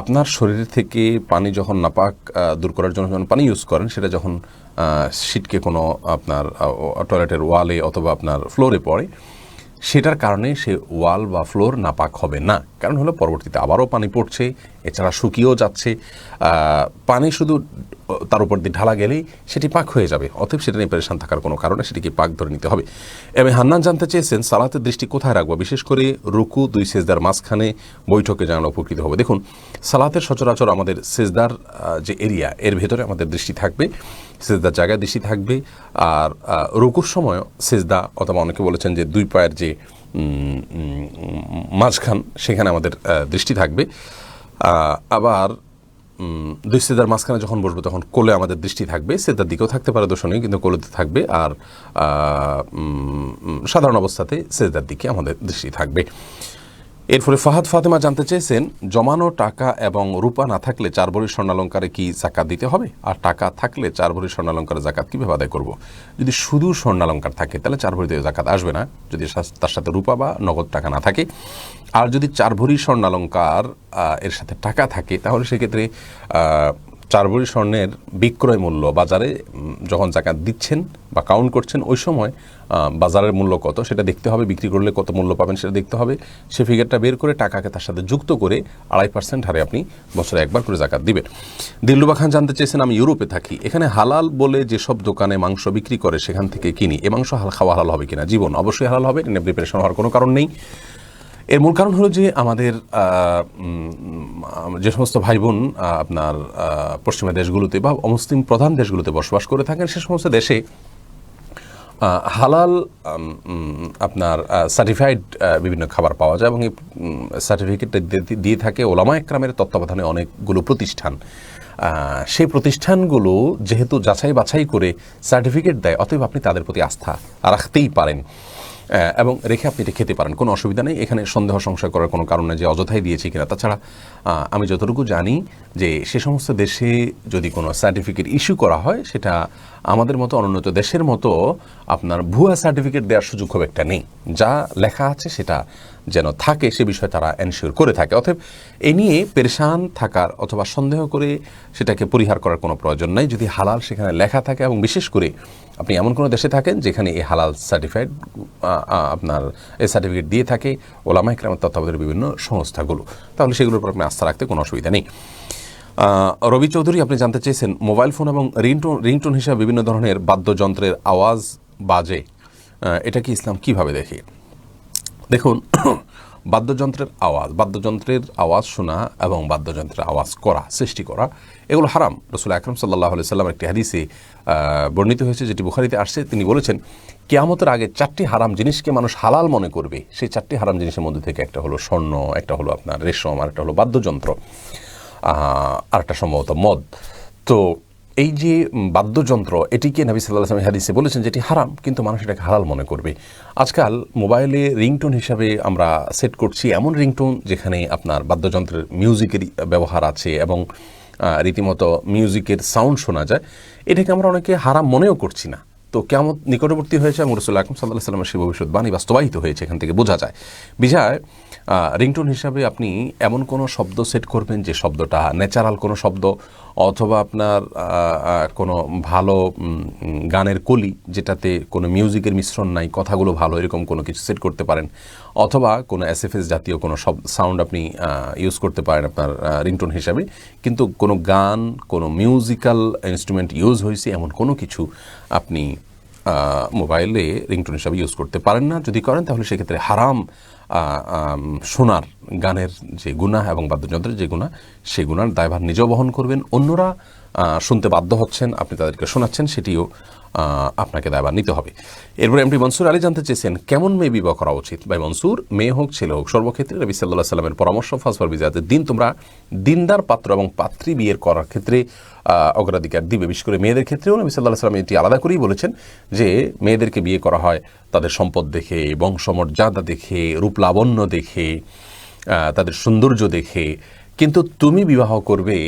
আপনার শরীর থেকে পানি যখন নাপাক দূর করার জন্য যখন পানি ইউজ করেন সেটা যখন সিটকে কোনো আপনার টয়লেটের ওয়ালে অথবা আপনার ফ্লোরে পড়ে সেটার কারণে সে ওয়াল বা ফ্লোর নাপাক হবে না, কারণ হলো পরবর্তীতে আবারও পানি পড়ছে, এছাড়া শুকিয়েও যাচ্ছে, পানি শুধু তার উপর দিয়ে ঢালা গেলেই সেটি পাক হয়ে যাবে। অতএব সেটা নিয়ে পরেশান থাকার কোনো কারণে সেটিকে পাক ধরে নিতে হবে। এবং হান্নান জানতে চেয়েছেন সালাতের দৃষ্টি কোথায় রাখবো, বিশেষ করে রুকু দুই সেজদার মাঝখানে বৈঠকে জানানো উপকৃত হবে। দেখুন, সালাতের সচরাচর আমাদের সেজদার যে এরিয়া এর ভেতরে আমাদের দৃষ্টি থাকবে, সেজদার জায়গায় দৃষ্টি থাকবে, আর রুকুর সময় সেজদা অথবা অনেকে বলেছেন যে দুই পায়ের যে মাঝখান সেখানে আমাদের দৃষ্টি থাকবে। আবার দুই সেজদার মাঝখানে যখন বসবো তখন কোলে আমাদের দৃষ্টি থাকবে, সেজদার দিকেও থাকতে পারে দোষ নেই, কিন্তু কোলেতে থাকবে। আর সাধারণ অবস্থাতে সেজদার দিকে আমাদের দৃষ্টি থাকবে। এরপরে ফাহাদ ফাতেমা জানতে চেয়েছেন জমানো টাকা এবং রূপা না থাকলে 4 ভরি স্বর্ণালঙ্কারে কি জাকাত দিতে হবে, আর টাকা থাকলে 4 ভরি স্বর্ণালঙ্কারে জাকাত কীভাবে আদায় করব? যদি শুধু স্বর্ণালঙ্কার থাকে তাহলে 4 ভরিতে জাকাত আসবে না, যদি তার সাথে রূপা বা নগদ টাকা না থাকে। আর যদি 4 ভরি স্বর্ণালঙ্কার এর সাথে টাকা থাকে তাহলে সেক্ষেত্রে 4 ভরি স্বর্ণের বিক্রয় মূল্য বাজারে যখন জাকাত দিচ্ছেন বা কাউন্ট করছেন ওই সময় বাজারের মূল্য কত সেটা দেখতে হবে, বিক্রি করলে কত মূল্য পাবেন সেটা দেখতে হবে। সে ফিগারটা বের করে টাকাকে তার সাথে যুক্ত করে 2.5% হারে আপনি বছরে একবার করে জাকাত দিবেন। দিলরুবা খান জানতে চেয়েছেন আমি ইউরোপে থাকি, এখানে হালাল বলে যেসব দোকানে মাংস বিক্রি করে সেখান থেকে কিনি, এ মাংস খাওয়া হালাল হবে কিনা? জীবন অবশ্যই হালাল হবে, এটা প্রিপারেশন হওয়ার কোনো কারণ নেই। এর মূল কারণ হলো যে আমাদের যে সমস্ত ভাই বোন আপনার পশ্চিমা দেশগুলোতে বা অমুসলিম প্রধান দেশগুলোতে বসবাস করে থাকেন সে সমস্ত দেশে হালাল আপনার সার্টিফাইড বিভিন্ন খাবার পাওয়া যায় এবং এই সার্টিফিকেটটা দিয়ে থাকে ওলামা একরামের তত্ত্বাবধানে অনেকগুলো প্রতিষ্ঠান। সেই প্রতিষ্ঠানগুলো যেহেতু যাচাই বাছাই করে সার্টিফিকেট দেয়, অতএব আপনি তাদের প্রতি আস্থা রাখতেই পারেন এবং রেখে আপনি এটা খেতে পারেন, কোনো অসুবিধা নেই। এখানে সন্দেহ সংশয় করার কোনো কারণ নেই যে অযথাই দিয়েছি কিনা। তাছাড়া আমি যতটুকু জানি যে সে সমস্ত দেশে যদি কোনো সার্টিফিকেট ইস্যু করা হয় সেটা আমাদের মতো অনুন্নত দেশের মতো আপনার ভুয়া সার্টিফিকেট দেওয়ার সুযোগ খুব একটা নেই, যা লেখা আছে সেটা যেন থাকে সে বিষয়ে তারা এনশিওর করে থাকে। অতএব এ নিয়ে পেরেশান থাকার অথবা সন্দেহ করে সেটাকে পরিহার করার কোনো প্রয়োজন নাই যদি হালাল সেখানে লেখা থাকে এবং বিশেষ করে আপনি এমন কোনো দেশে থাকেন যেখানে এই হালাল সার্টিফাইড আপনার এই সার্টিফিকেট দিয়ে থাকে ওলামা ইকরামের তত্ত্বাবধানের বিভিন্ন সংস্থাগুলো, তাহলে সেগুলোর উপর আপনি আস্থা রাখতে কোনো অসুবিধা নেই। রবি চৌধুরী আপনি জানতে চেয়েছেন মোবাইল ফোন এবং রিংটোন হিসাবে বিভিন্ন ধরনের বাদ্যযন্ত্রের আওয়াজ বাজে, এটা কি ইসলাম কিভাবে দেখে? দেখুন, বাদ্যযন্ত্রের আওয়াজ শোনা এবং বাদ্যযন্ত্রের আওয়াজ করা সৃষ্টি করা এগুলো হারাম। রাসূল আকরাম সাল্লাল্লাহু আলাইহি সাল্লাম একটি হাদিসে বর্ণিত হয়েছে যেটি বুখারীতে আসছে, তিনি বলেছেন কিয়ামতের আগে 4টি হারাম জিনিসকে মানুষ হালাল মনে করবে। সেই 4টি হারাম জিনিসের মধ্যে থেকে একটা হলো স্বর্ণ, একটা হলো আপনার রেশম, আর একটা হলো বাদ্যযন্ত্র, আর একটা সম্ভবত মদ। তো এই যে বাদ্যযন্ত্র এটিকে নবী সাল্লাল্লাহু আলাইহি ওয়াসাল্লাম হাদিসে বলেছেন যেটি হারাম, কিন্তু মানুষ এটাকে হালাল মনে করবে। আজকাল মোবাইলে রিংটোন হিসাবে আমরা সেট করছি এমন রিংটোন যেখানে আপনার বাদ্যযন্ত্রের মিউজিকের ব্যবহার আছে এবং রীতিমতো মিউজিকের সাউন্ড শোনা যায়, এটাকে আমরা অনেকে হারাম মনেও করছি না। তো কিয়ামত নিকটবর্তী হয়েছে এবং রাসূলুল্লাহ আকরাম সাল্লাল্লাহু আলাইহি ওয়াসাল্লামের সেই ভবিষ্যৎবাণী বাস্তবায়িত হয়েছে, এখান থেকে বোঝা যায়। বিধায় রিংটোন হিসাবে আপনি এমন কোনো শব্দ সেট করবেন যে শব্দটা ন্যাচারাল কোনো শব্দ, অথবা আপনার কোনো ভালো গানের কলি যেটাতে কোনো মিউজিকের মিশ্রণ নাই, কথাগুলো ভালো, এরকম কোনো কিছু সেট করতে পারেন। অথবা কোনো এসএফএস জাতীয় কোনো সাউন্ড আপনি ইউজ করতে পারেন আপনার রিংটোন হিসাবে, কিন্তু কোনো গান, কোনো মিউজিক্যাল ইনস্ট্রুমেন্ট ইউজ হয়েছে এমন কোনো কিছু আপনি মোবাইলে রিংটোন হিসাবে ইউজ করতে পারেন না। যদি করেন তাহলে সেক্ষেত্রে হারাম শোনার গানের যে গুনাহ এবং বাদ্যযন্ত্রের যে গুনাহ, সেই গুনার দায়ভার নিজেও বহন করবেন। অন্যরা শুনতে বাধ্য হচ্ছেন, আপনি তাদেরকে শোনাচ্ছেন, সেটিও আপনাকে দায়ভার নিতে হবে। এরপরে এমপি মনসুর আলী জানতে চেয়েছেন কেমন মেয়ে বিবাহ করা উচিত। ভাই মনসুর, মেয়ে হোক ছেলে হোক, সর্বক্ষেত্রে নবী সাল্লাল্লাহু আলাইহি ওয়াসাল্লামের পরামর্শ ফাসফার বিজাতের দিন, তোমরা দিনদার পাত্র এবং পাত্রী বিয়ের করার ক্ষেত্রে অগ্রাধিকার দিবে। বিশেষ করে মেয়েদের ক্ষেত্রেও নবী সাল্লাল্লাহু আলাইহি ওয়াসাল্লাম এটি আলাদা করেই বলেছেন যে মেয়েদেরকে বিয়ে করা হয় তাদের সম্পদ দেখে, বংশমর্যাদা দেখে, রূপলাবণ্য দেখে, তাদের সৌন্দর্য দেখে, কিন্তু তুমি বিবাহ করবে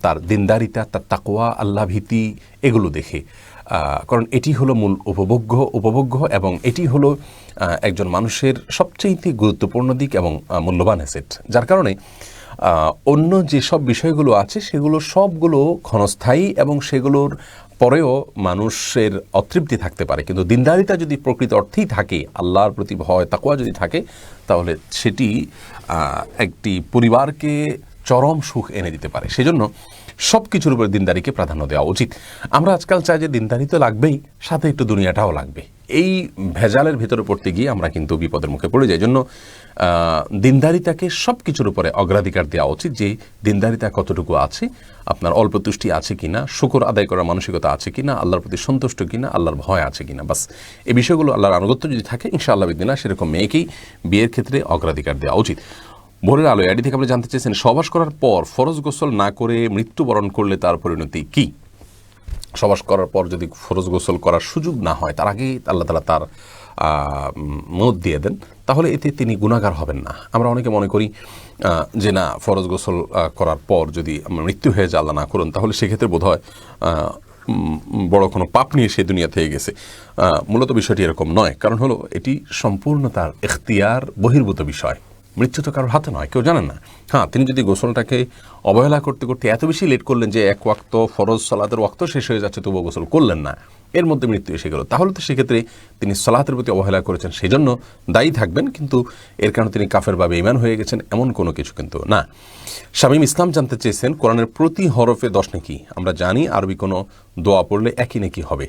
তার দিনদারিতা, তার তাকওয়া, আল্লাহ ভীতি, এগুলো দেখে। কারণ এটি হলো মূল উপভোগ্য এবং এটি হলো একজন মানুষের সবচেয়ে গুরুত্বপূর্ণ দিক এবং মূল্যবান অ্যাসেট, যার কারণে অন্য যেসব বিষয়গুলো আছে সেগুলো সবগুলো ক্ষণস্থায়ী এবং সেগুলোর পরেও মানুষের অতৃপ্তি থাকতে পারে, কিন্তু দিনদারিতা যদি প্রকৃত অর্থেই থাকে, আল্লাহর প্রতি ভয় তাকওয়া যদি থাকে, তাহলে সেটি একটি পরিবারকে চরম সুখ এনে দিতে পারে। সেজন্য সব কিছুর উপরে দিনদারিকে প্রাধান্য দেওয়া উচিত। আমরা আজকাল চাই যে দিনদারি তো লাগবেই, সাথে একটু দুনিয়াটাও লাগবে। এই ভেজালের ভেতরে পড়তে গিয়ে আমরা কিন্তু বিপদের মুখে পড়ে যাই। জন্য দিনদারিতাকে সব কিছুর উপরে অগ্রাধিকার দেওয়া উচিত। যে দিনদারিতা কতটুকু আছে, আপনার অল্প তুষ্টি আছে কিনা, শুকর আদায় করার মানসিকতা আছে কিনা, আল্লাহর প্রতি সন্তুষ্ট কিনা, আল্লাহর ভয় আছে কিনা, বাস এই বিষয়গুলো আল্লাহর আনুগত্য যদি থাকে, ইনশাআল্লাহ বিদিনা সেরকম মেয়েকেই বিয়ের ক্ষেত্রে অগ্রাধিকার দেওয়া উচিত। ভোরের আলো আইডি থেকে আপনি জানতে চেয়েছেন সহবাস করার পর ফরজ গোসল না করে মৃত্যুবরণ করলে তার পরিণতি কি। সহবাস করার পর যদি ফরজ গোসল করার সুযোগ না হয়, তার আগেই আল্লাহ তাআলা তার মত দিয়ে দেন, তাহলে এতে তিনি গুনাহগার হবেন না। আমরা অনেকে মনে করি যে না, ফরজ গোসল করার পর যদি মৃত্যু হয়ে যায়, আল্লাহ না করুন, তাহলে সেক্ষেত্রে বোধ হয় বড় কোনো পাপ নিয়ে সে দুনিয়া থেকে গেছে। মূলত বিষয়টি এরকম নয়, কারণ হলো এটি সম্পূর্ণ তার এখতিয়ার বহির্ভূত বিষয়। মৃত্যু তো কারোর হাতে নয়, কেউ জানেন না। হ্যাঁ, তিনি যদি গোসলটাকে অবহেলা করতে করতে এত বেশি লেট করলেন যে এক ওয়াক্ত ফরজ সালাতের ওয়াক্ত শেষ হয়ে যাচ্ছে তবুও গোসল করলেন না, এর মধ্যে মৃত্যু এসে গেল, তাহলে তো সেক্ষেত্রে তিনি সালাতের প্রতি অবহেলা করেছেন, সেই জন্য দায়ী থাকবেন, কিন্তু এর কারণে তিনি কাফের বা বেঈমান হয়ে গেছেন এমন কোনো কিছু কিন্তু না। শামীম ইসলাম জানতে চেয়েছেন কোরআনের প্রতি হরফে 10 নেকি। আমরা জানি আরবি কোনো দোয়া পড়লে একই নেকি হবে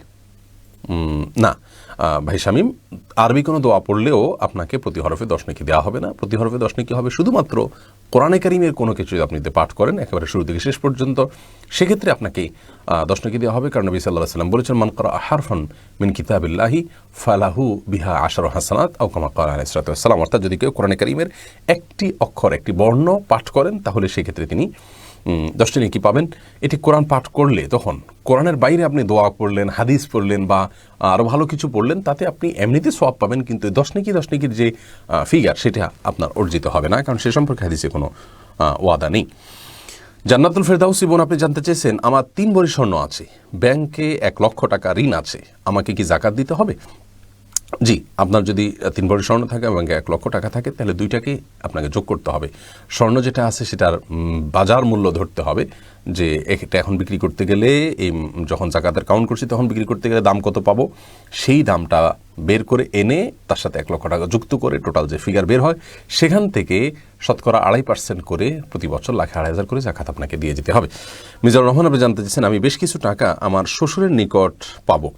না। ভাই শামীম, আরবি কোনো দোয়া পড়লেও আপনাকে প্রতি হরফে 10 নেকি দেওয়া হবে না। প্রতি হরফে 10 নেকি হবে শুধুমাত্র কোরআনে কারীমের কোনো কিছু যদি আপনি পাঠ করেন একেবারে শুরু থেকে শেষ পর্যন্ত, সেক্ষেত্রে আপনাকে 10 নেকি দেওয়া হবে। কারণ নবী সাল্লাল্লাহু আলাইহি ওয়াসাল্লাম বলেছেন, মান ক্বারা হারফান মিন কিতাবিল্লাহি ফালাহু বিহা 10 হাসানাত আও কামা ক্বালা আলাইহিস সালাতু ওয়াস সালাম। অর্থাৎ যদি কেউ কোরআনে কারীমের একটি অক্ষর, একটি বর্ণ পাঠ করেন, তাহলে সেক্ষেত্রে তিনি 10টি নেকি পাবেন। এটি কোরআন পাঠ করলে, তখন কোরআনের বাইরে আপনি দোয়া পড়লেন, হাদিস পড়লেন বা আরও ভালো কিছু পড়লেন, তাতে আপনি এমনিতে সওয়াব পাবেন, কিন্তু 10 নেকির যে ফিগার সেটা আপনার অর্জিত হবে না, কারণ সে সম্পর্কে হাদিসে কোনো ওয়াদা নেই। জান্নাতুল ফেরদাউসী বোন, আপনি জানতে চেয়েছেন আমার 3 ভরি স্বর্ণ আছে, ব্যাংকে 1 লক্ষ টাকা ঋণ আছে, আমাকে কি যাকাত দিতে হবে? জি, আপনার যদি 3 ভরি স্বর্ণ থাকে এবং 1 লক্ষ টাকা থাকে, তাহলে দুইটাকে আপনাকে যোগ করতে হবে। স্বর্ণ যেটা আছে সেটার বাজার মূল্য ধরতে হবে, যে এটা এখন বিক্রি করতে গেলে, এই যখন যাকাতের কাউন্ট করছি তখন বিক্রি করতে গেলে দাম কত পাবো, সেই দামটা বের করে এনে তার সাথে 1 লক্ষ টাকা যুক্ত করে টোটাল যে ফিগার বের হয়, সেখান থেকে শতকরা 2.5% করে প্রতি বছর 1,50,000 করে যাকাত আপনাকে দিয়ে যেতে হবে। মিজানুর রহমান, আপনি জানতে চেয়েছেন আমি বেশ কিছু টাকা আমার শ্বশুরের নিকট পাবো,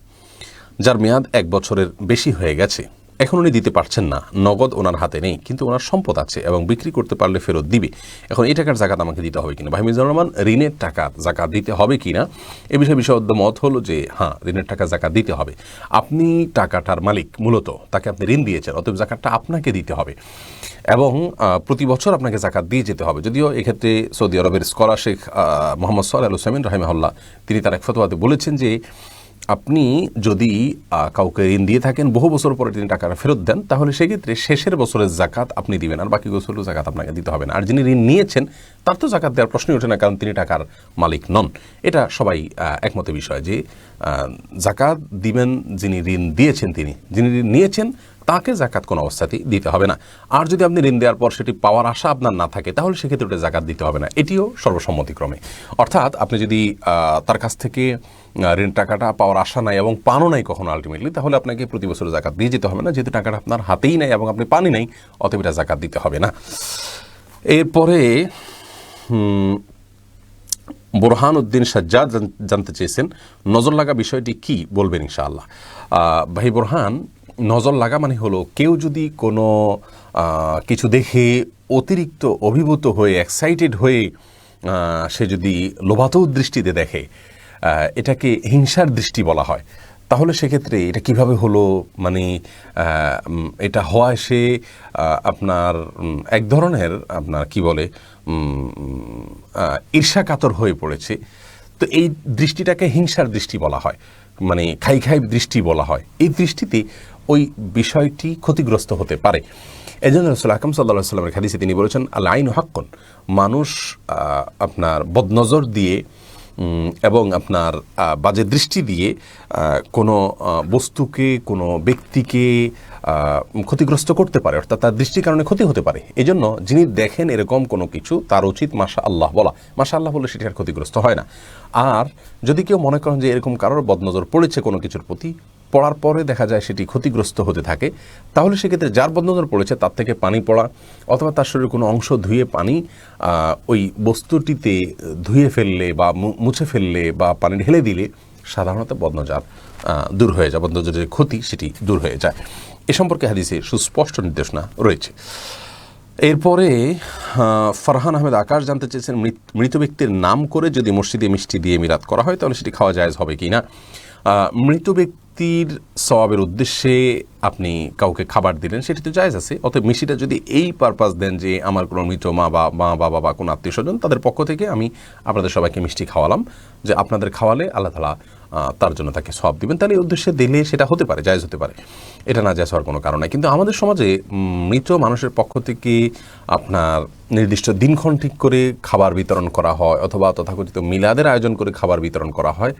যার মেয়াদ 1 বছরের বেশি হয়ে গেছে, এখন উনি দিতে পারছেন না, নগদ ওনার হাতে নেই, কিন্তু ওনার সম্পদ আছে এবং বিক্রি করতে পারলে ফেরত দিবে, এখন এই টাকার জাকাত আমাকে দিতে হবে কিনা? ভাই মিজানুর রহমান, ঋণের টাকা জাকাত দিতে হবে কিনা এ বিষয়ে বিশুদ্ধ মত হলো যে হ্যাঁ, ঋণের টাকা জাকাত দিতে হবে। আপনি টাকাটার মালিক, মূলত তাকে আপনি ঋণ দিয়েছেন, অতএব জাকাতটা আপনাকে দিতে হবে এবং প্রতি বছর আপনাকে জাকাত দিয়ে যেতে হবে। যদিও এক্ষেত্রে সৌদি আরবের স্কলার শেখ মোহাম্মদ সালেহ আল হুসাইমিন রাহিমাহুল্লাহ তিনি তার এক ফতোয়াতে বলেছেন যে আপনি যদি কাউকে ঋণ দিয়ে থাকেন, বহু বছর পরে তিনি টাকাটা ফেরত দেন, তাহলে সেক্ষেত্রে শেষের বছরের জাকাত আপনি দিবেন, আর বাকি বছরের জাকাত আপনাকে দিতে হবে না। আর যিনি ঋণ নিয়েছেন তার তো জাকাত দেওয়ার প্রশ্নই ওঠে না, কারণ তিনি টাকার মালিক নন। এটা সবাই একমতের বিষয় যে জাকাত দিবেন যিনি ঋণ দিয়েছেন, যিনি ঋণ নিয়েছেন তাকে জাকাত কোনো অবস্থাতেই দিতে হবে না। আর যদি আপনি ঋণ দেওয়ার পর সেটি পাওয়ার আশা আপনার না থাকে, তাহলে সেক্ষেত্রে ওটা জাকাত দিতে হবে না। এটিও সর্বসম্মতিক্রমে। অর্থাৎ আপনি যদি তার কাছ থেকে ঋণ টাকাটা পাওয়ার আশা নাই এবং পানও নাই কখনো আলটিমেটলি, তাহলে আপনাকে প্রতি বছর জাকাত দিয়ে যেতে হবে না, যেহেতু টাকাটা আপনার হাতেই নাই এবং আপনি পানি নাই, অতএব এটা জাকাত দিতে হবে না। এরপরে বোরহান উদ্দিন সাজ্জাদ জানতে চেয়েছেন নজর লাগা বিষয়টি কি, বলবেন ইনশাআল্লাহ। ভাই বোরহান, নজর লাগা মানে হলো কেউ যদি কোনো কিছু দেখে অতিরিক্ত অভিভূত হয়ে এক্সাইটেড হয়ে সে যদি লোভাতুর দৃষ্টিতে দেখে, এটাকে হিংসার দৃষ্টি বলা হয়। তাহলে সেক্ষেত্রে এটা কিভাবে হলো, মানে এটা হওয়ায় সে আপনার এক ধরনের আপনার কি বলে ঈর্ষাকাতর হয়ে পড়েছে। তো এই দৃষ্টিটাকে হিংসার দৃষ্টি বলা হয়, মানে খাই খাই দৃষ্টি বলা হয়। এই দৃষ্টিতে ওই বিষয়টি ক্ষতিগ্রস্ত হতে পারে। এই জন্য রাসূল আকরাম সাল্লাল্লাহু আলাইহি ওয়াসাল্লামের হাদিসে তিনি বলেছেন, আল আইনু হাক্কুন, মানুষ আপনার বদনজর দিয়ে এবং আপনার বাজে দৃষ্টি দিয়ে কোনো বস্তুকে, কোনো ব্যক্তিকে ক্ষতিগ্রস্ত করতে পারে, অর্থাৎ তার দৃষ্টির কারণে ক্ষতি হতে পারে। এই জন্য যিনি দেখেন এরকম কোনো কিছু, তার উচিত মাশা আল্লাহ বলা। মাশা আল্লাহ বলে সেটি আর ক্ষতিগ্রস্ত হয় না। আর যদি কেউ মনে করেন যে এরকম কারোর বদনজর পড়েছে কোনো কিছুর প্রতি, পড়ার পরে দেখা যায় সেটি ক্ষতিগ্রস্ত হতে থাকে, তাহলে সেক্ষেত্রে যার বদনজর পড়েছে তার থেকে পানি পড়া অথবা তার শরীরের কোনো অংশ ধুয়ে পানি ওই বস্তুটিতে ধুয়ে ফেললে বা মুছে ফেললে বা পানি ঢেলে দিলে সাধারণত বদনজর দূর হয়ে যায়, বদনজরের ক্ষতি সেটি দূর হয়ে যায়। এ সম্পর্কে হাদিসে সুস্পষ্ট নির্দেশনা রয়েছে। এরপরে ফারহান আহমেদ আকাশ জানতে চেয়েছেন, মৃত ব্যক্তির নাম করে যদি মসজিদে মিষ্টি দিয়ে মিলাদ করা হয় তাহলে সেটি খাওয়া জায়েজ হবে কি না। মৃত ব্যক্তির সওয়াবের উদ্দেশ্যে আপনি কাউকে খাবার দিলেন, সেটি তো জায়েজ আছে। অতএব মিষ্টিটা যদি এই পারপাস দেন যে আমার কোনো মৃত মা বাবা বা কোনো আত্মীয় স্বজন, তাদের পক্ষ থেকে আমি আপনাদের সবাইকে মিষ্টি খাওয়ালাম, যে আপনাদের খাওয়ালে আল্লাহ তাআলা তার জন্য তাকে সওয়াব দিবেন, তাহলে এই উদ্দেশ্যে দিলে সেটা হতে পারে, জায়েজ হতে পারে, এটা না জায়েজ হওয়ার কোনো কারণ নাই। কিন্তু আমাদের সমাজে মৃত মানুষের পক্ষ থেকে আপনার নির্দিষ্ট দিনক্ষণ ঠিক করে খাবার বিতরণ করা হয়, অথবা তথাকথিত মিলাদের আয়োজন করে খাবার বিতরণ করা হয়,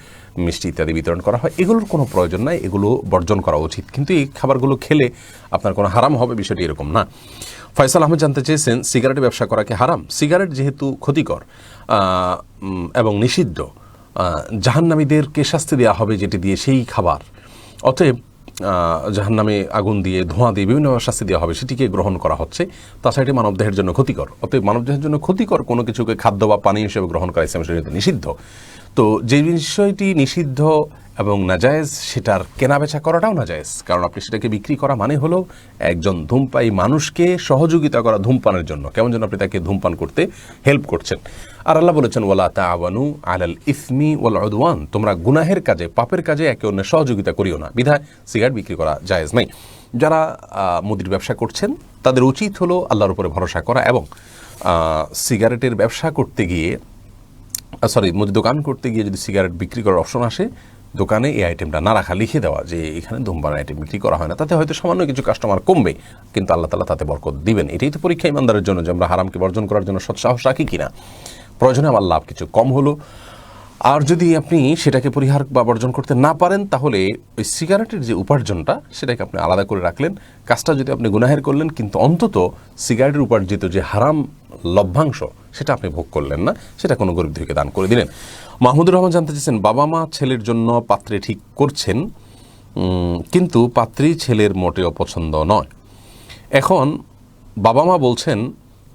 মিষ্টি ইত্যাদি বিতরণ করা হয়, এগুলোর কোনো প্রয়োজন নাই, এগুলো বর্জন করা উচিত। কিন্তু এই খাবারগুলো খেলে আপনার কোনো হারাম হবে বিষয়টি এরকম না। ফয়সাল আহমেদ জানতে চেয়েছেন, সিগারেট ব্যবসা করা কি হারাম? সিগারেট যেহেতু ক্ষতিকর এবং নিষিদ্ধ, জাহান্নামীদেরকে শাস্তি দেওয়া হবে যেটি দিয়ে সেই খাবার, অতএব জাহান্নামে আগুন দিয়ে, ধোঁয়া দিয়ে বিভিন্নভাবে শাস্তি দেওয়া হবে, সেটিকে গ্রহণ করা হচ্ছে। তাছাড়া এটি মানবদেহের জন্য ক্ষতিকর। অতএব মানবদেহের জন্য ক্ষতিকর কোনো কিছুকে খাদ্য বা পানি হিসেবে গ্রহণ করা ইসলাম শরীয়তে নিষিদ্ধ। তো যে বিষয়টি নিষিদ্ধ এবং নাজায়েজ, সেটার কেনাবেচা করাটাও নাজায়েজ, কারণ আপনি সেটাকে বিক্রি করা মানে হলো একজন ধূমপায়ী মানুষকে সহযোগিতা করা ধূমপানের জন্য, কেমন যেন আপনি তাকে ধূমপান করতে হেল্প করছেন। আর আল্লাহ বলেছেন, ওয়ালা তাআওয়ানু আলাল ইসমি ওয়াল উদওয়ান, তোমরা গুনাহের কাজে, পাপের কাজে একে অন্যের সহযোগিতা করিও না। বিধায় সিগারেট বিক্রি করা জায়েজ নাই। যারা মুদির ব্যবসা করছেন তাদের উচিত হলো আল্লাহর উপরে ভরসা করা এবং সিগারেটের ব্যবসা করতে গিয়ে, মুদি দোকান করতে গিয়ে যদি সিগারেট বিক্রি করার অপশন আসে, দোকানে এই আইটেমটা না রাখা, লিখে দেওয়া যে এখানে ধূমপান আইটেম বিক্রি করা হয় না। তাতে হয়তো সামান্য কিছু কাস্টমার কমবে, কিন্তু আল্লাহ তাআলা তাতে বরকত দিবেন। এটাই তো পরীক্ষা ইমানদারের জন্য, যে আমরা হারামকে বর্জন করার জন্য সৎসাহস রাখি কিনা। প্রয়োজনে আমার লাভ কিছু কম হলো, আর যদি আপনি সেটাকে পরিহার বা বর্জন করতে না পারেন, তাহলে ওই সিগারেটের যে উপার্জনটা সেটাকে আপনি আলাদা করে রাখলেন। কাজটা যদি আপনি গুনাহের করলেন, কিন্তু অন্তত সিগারেটের উপার্জিত যে হারাম লভ্যাংশ সেটা আপনি ভোগ করলেন না, সেটা কোনো গরিব দুঃখীকে দান করে দিলেন। মাহমুদুর রহমান জানতে চেয়েছেন, বাবা মা ছেলের জন্য পাত্রে ঠিক করছেন, কিন্তু পাত্রী ছেলের মোটেও পছন্দ নয়। এখন বাবা মা বলছেন,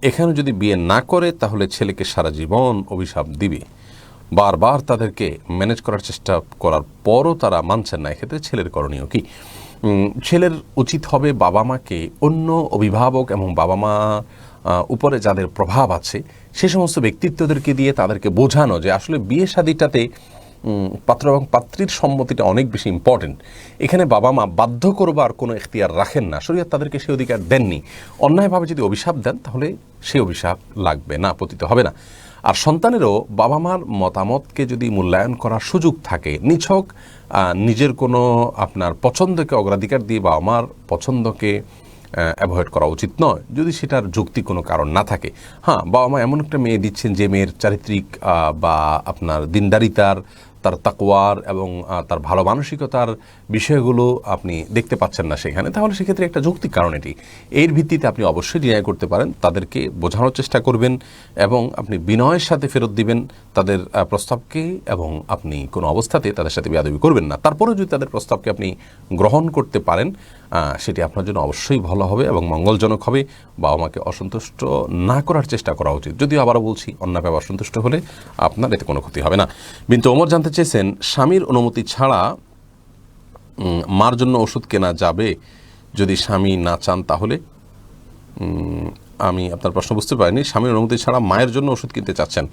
এখানে যদি বিয়ে না করে তাহলে ছেলেকে সারা জীবন অভিশাপ দিবে। বারবার তাদেরকে ম্যানেজ করার চেষ্টা করার পরও তারা মানছেন না। এক্ষেত্রে ছেলের করণীয় কি? ছেলের উচিত হবে বাবা মাকে, অন্য অভিভাবক এবং বাবা মা উপরে যাদের প্রভাব আছে সে সমস্ত ব্যক্তিত্বদেরকে দিয়ে তাদেরকে বোঝানো যে আসলে বিয়ে শাদীটাতে পাত্র এবং পাত্রীর সম্মতিটা অনেক বেশি ইম্পর্টেন্ট। এখানে বাবা মা বাধ্য করবার কোনো এখতিয়ার রাখেন না, শরীয়ত তাদেরকে সেই অধিকার দেননি। অন্যায়ভাবে যদি অভিশাপ দেন তাহলে সেই অভিশাপ লাগবে না, পতিত হবে না। আর সন্তানেরও বাবা মার মতামতকে যদি মূল্যায়ন করার সুযোগ থাকে, নিছক নিজের কোনো আপনার পছন্দকে অগ্রাধিকার দিয়ে বাবা মার পছন্দকে অ্যাভয়েড করা উচিত নয়, যদি সেটার যৌক্তিক কোনো কারণ না থাকে। হ্যাঁ, বাবা মা এমন একটা মেয়ে দিচ্ছেন যে মেয়ের চারিত্রিক বা আপনার দিনদারিতার, তার তাকওয়ার এবং তার ভালো মানসিকতার বিষয়গুলো আপনি দেখতে পাচ্ছেন না সেখানে, তাহলে সেক্ষেত্রে একটা যৌক্তিক কারণ এটি। এর ভিত্তিতে আপনি অবশ্যই ডিনাই করতে পারেন, তাদেরকে বোঝানোর চেষ্টা করবেন এবং আপনি বিনয়ের সাথে ফেরত দিবেন তাদের প্রস্তাবকে, এবং আপনি কোনো অবস্থাতে তাদের সাথে বেয়াদবি করবেন না। তারপরেও যদি তাদের প্রস্তাবকে আপনি গ্রহণ করতে পারেন, সেটি আপনার জন্য অবশ্যই ভালো হবে এবং মঙ্গলজনক হবে। বাবা মাকে অসন্তুষ্ট না করার চেষ্টা করা উচিত। যদিও আবারও বলছি, অন্যভাবে অসন্তুষ্ট হলে আপনার এতে কোনো ক্ষতি হবে না। বিনতে ওমর জানতে চেয়েছেন, স্বামীর অনুমতি ছাড়া মার জন্য ওষুধ কেনা যাবে যদি স্বামী না চান? তাহলে আমি আপনার প্রশ্ন বুঝতে পারিনি। স্বামীর অনুমতি ছাড়া মায়ের জন্য ওষুধ কিনতে চাচ্ছেন।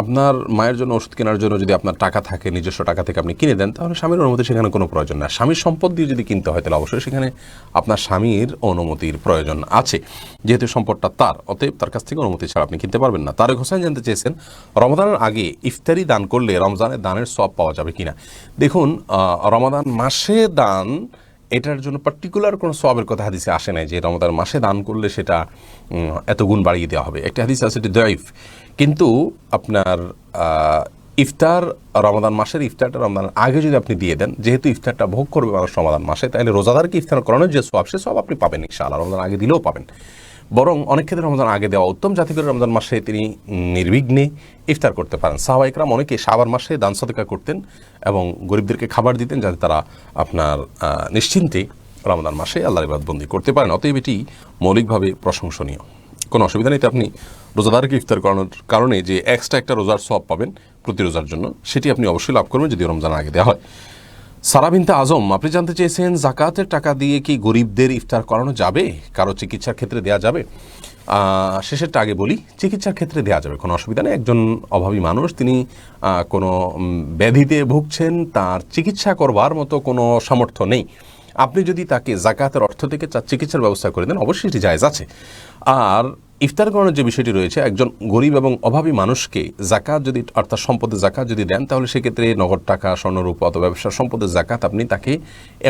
আপনার মায়ের জন্য ওষুধ কেনার জন্য যদি আপনার টাকা থাকে, নিজস্ব টাকা থেকে আপনি কিনে দেন, তাহলে স্বামীর অনুমতি সেখানে কোনো প্রয়োজন না। স্বামীর সম্পদ দিয়ে যদি কিনতে হয়, তাহলে অবশ্যই সেখানে আপনার স্বামীর অনুমতির প্রয়োজন আছে, যেহেতু সম্পদটা তার, অতএব তার কাছ থেকে অনুমতি ছাড়া আপনি কিনতে পারবেন না। তারেক হোসেন জানতে চেয়েছেন, রমাদানের আগে ইফতারি দান করলে রমজানের দানের সওয়াব পাওয়া যাবে কিনা? দেখুন, রমাদান মাসে দান, এটার জন্য পার্টিকুলার কোনো সওয়াবের কথা হাদিসে আসে নাই যে রমাদান মাসে দান করলে সেটা এত গুণ বাড়িয়ে দেওয়া হবে। একটা হাদিস আছে, এটি দাইফ। কিন্তু আপনার ইফতার, রমাদান মাসের ইফতারটা রমাদানের আগে যদি আপনি দিয়ে দেন, যেহেতু ইফতারটা ভোগ করবে মানুষ রমাদান মাসে, তাহলে রোজাদারকে ইফতার করানোর যে সওয়াব, সে সওয়াব আপনি পাবেন ইনশাআল্লাহ, রমাদান আগে দিলেও পাবেন। বরং অনেক ক্ষেত্রে রমজান আগে দেওয়া উত্তম, যাতে করে রমজান মাসে তিনি নির্বিঘ্নে ইফতার করতে পারেন। সাহাবা ইকরাম অনেকে শাবান মাসে দান সদকা করতেন এবং গরিবদেরকে খাবার দিতেন, যাতে তারা আপনার নিশ্চিন্তে রমজান মাসে আল্লাহর ইবাদতবন্দি করতে পারেন। অতএব এটি মৌলিকভাবে প্রশংসনীয়, কোনো অসুবিধা নেই। আপনি রোজাদারকে ইফতার করানোর কারণে যে এক্সট্রা একটা রোজার সওয়াব পাবেন প্রতি রোজার জন্য, সেটি আপনি অবশ্যই লাভ করবেন যদি রমজান আগে দেওয়া হয়। সারা বিনতে আজম আপনি জানতে চেয়েছেন, জাকাতের টাকা দিয়ে কি গরিবদের ইফতার করানো যাবে? কারো চিকিৎসার ক্ষেত্রে দেওয়া যাবে? শেষেরটা আগে বলি, চিকিৎসার ক্ষেত্রে দেওয়া যাবে, কোনো অসুবিধা নেই। একজন অভাবী মানুষ, তিনি কোনো ব্যাধিতে ভুগছেন, তার চিকিৎসা করবার মতো কোনো সামর্থ্য নেই, আপনি যদি তাকে জাকাতের অর্থ থেকে চিকিৎসার ব্যবস্থা করে দেন, অবশ্যই এটি জায়েজ আছে। আর ইফতার করানোর যে বিষয়টি রয়েছে, একজন গরিব এবং অভাবী মানুষকে জাকাত যদি, অর্থাৎ সম্পদের জাকাত যদি দেন, তাহলে সেক্ষেত্রে নগদ টাকা, স্বর্ণরূপ অথবা ব্যবসার সম্পদের জাকাত আপনি তাকে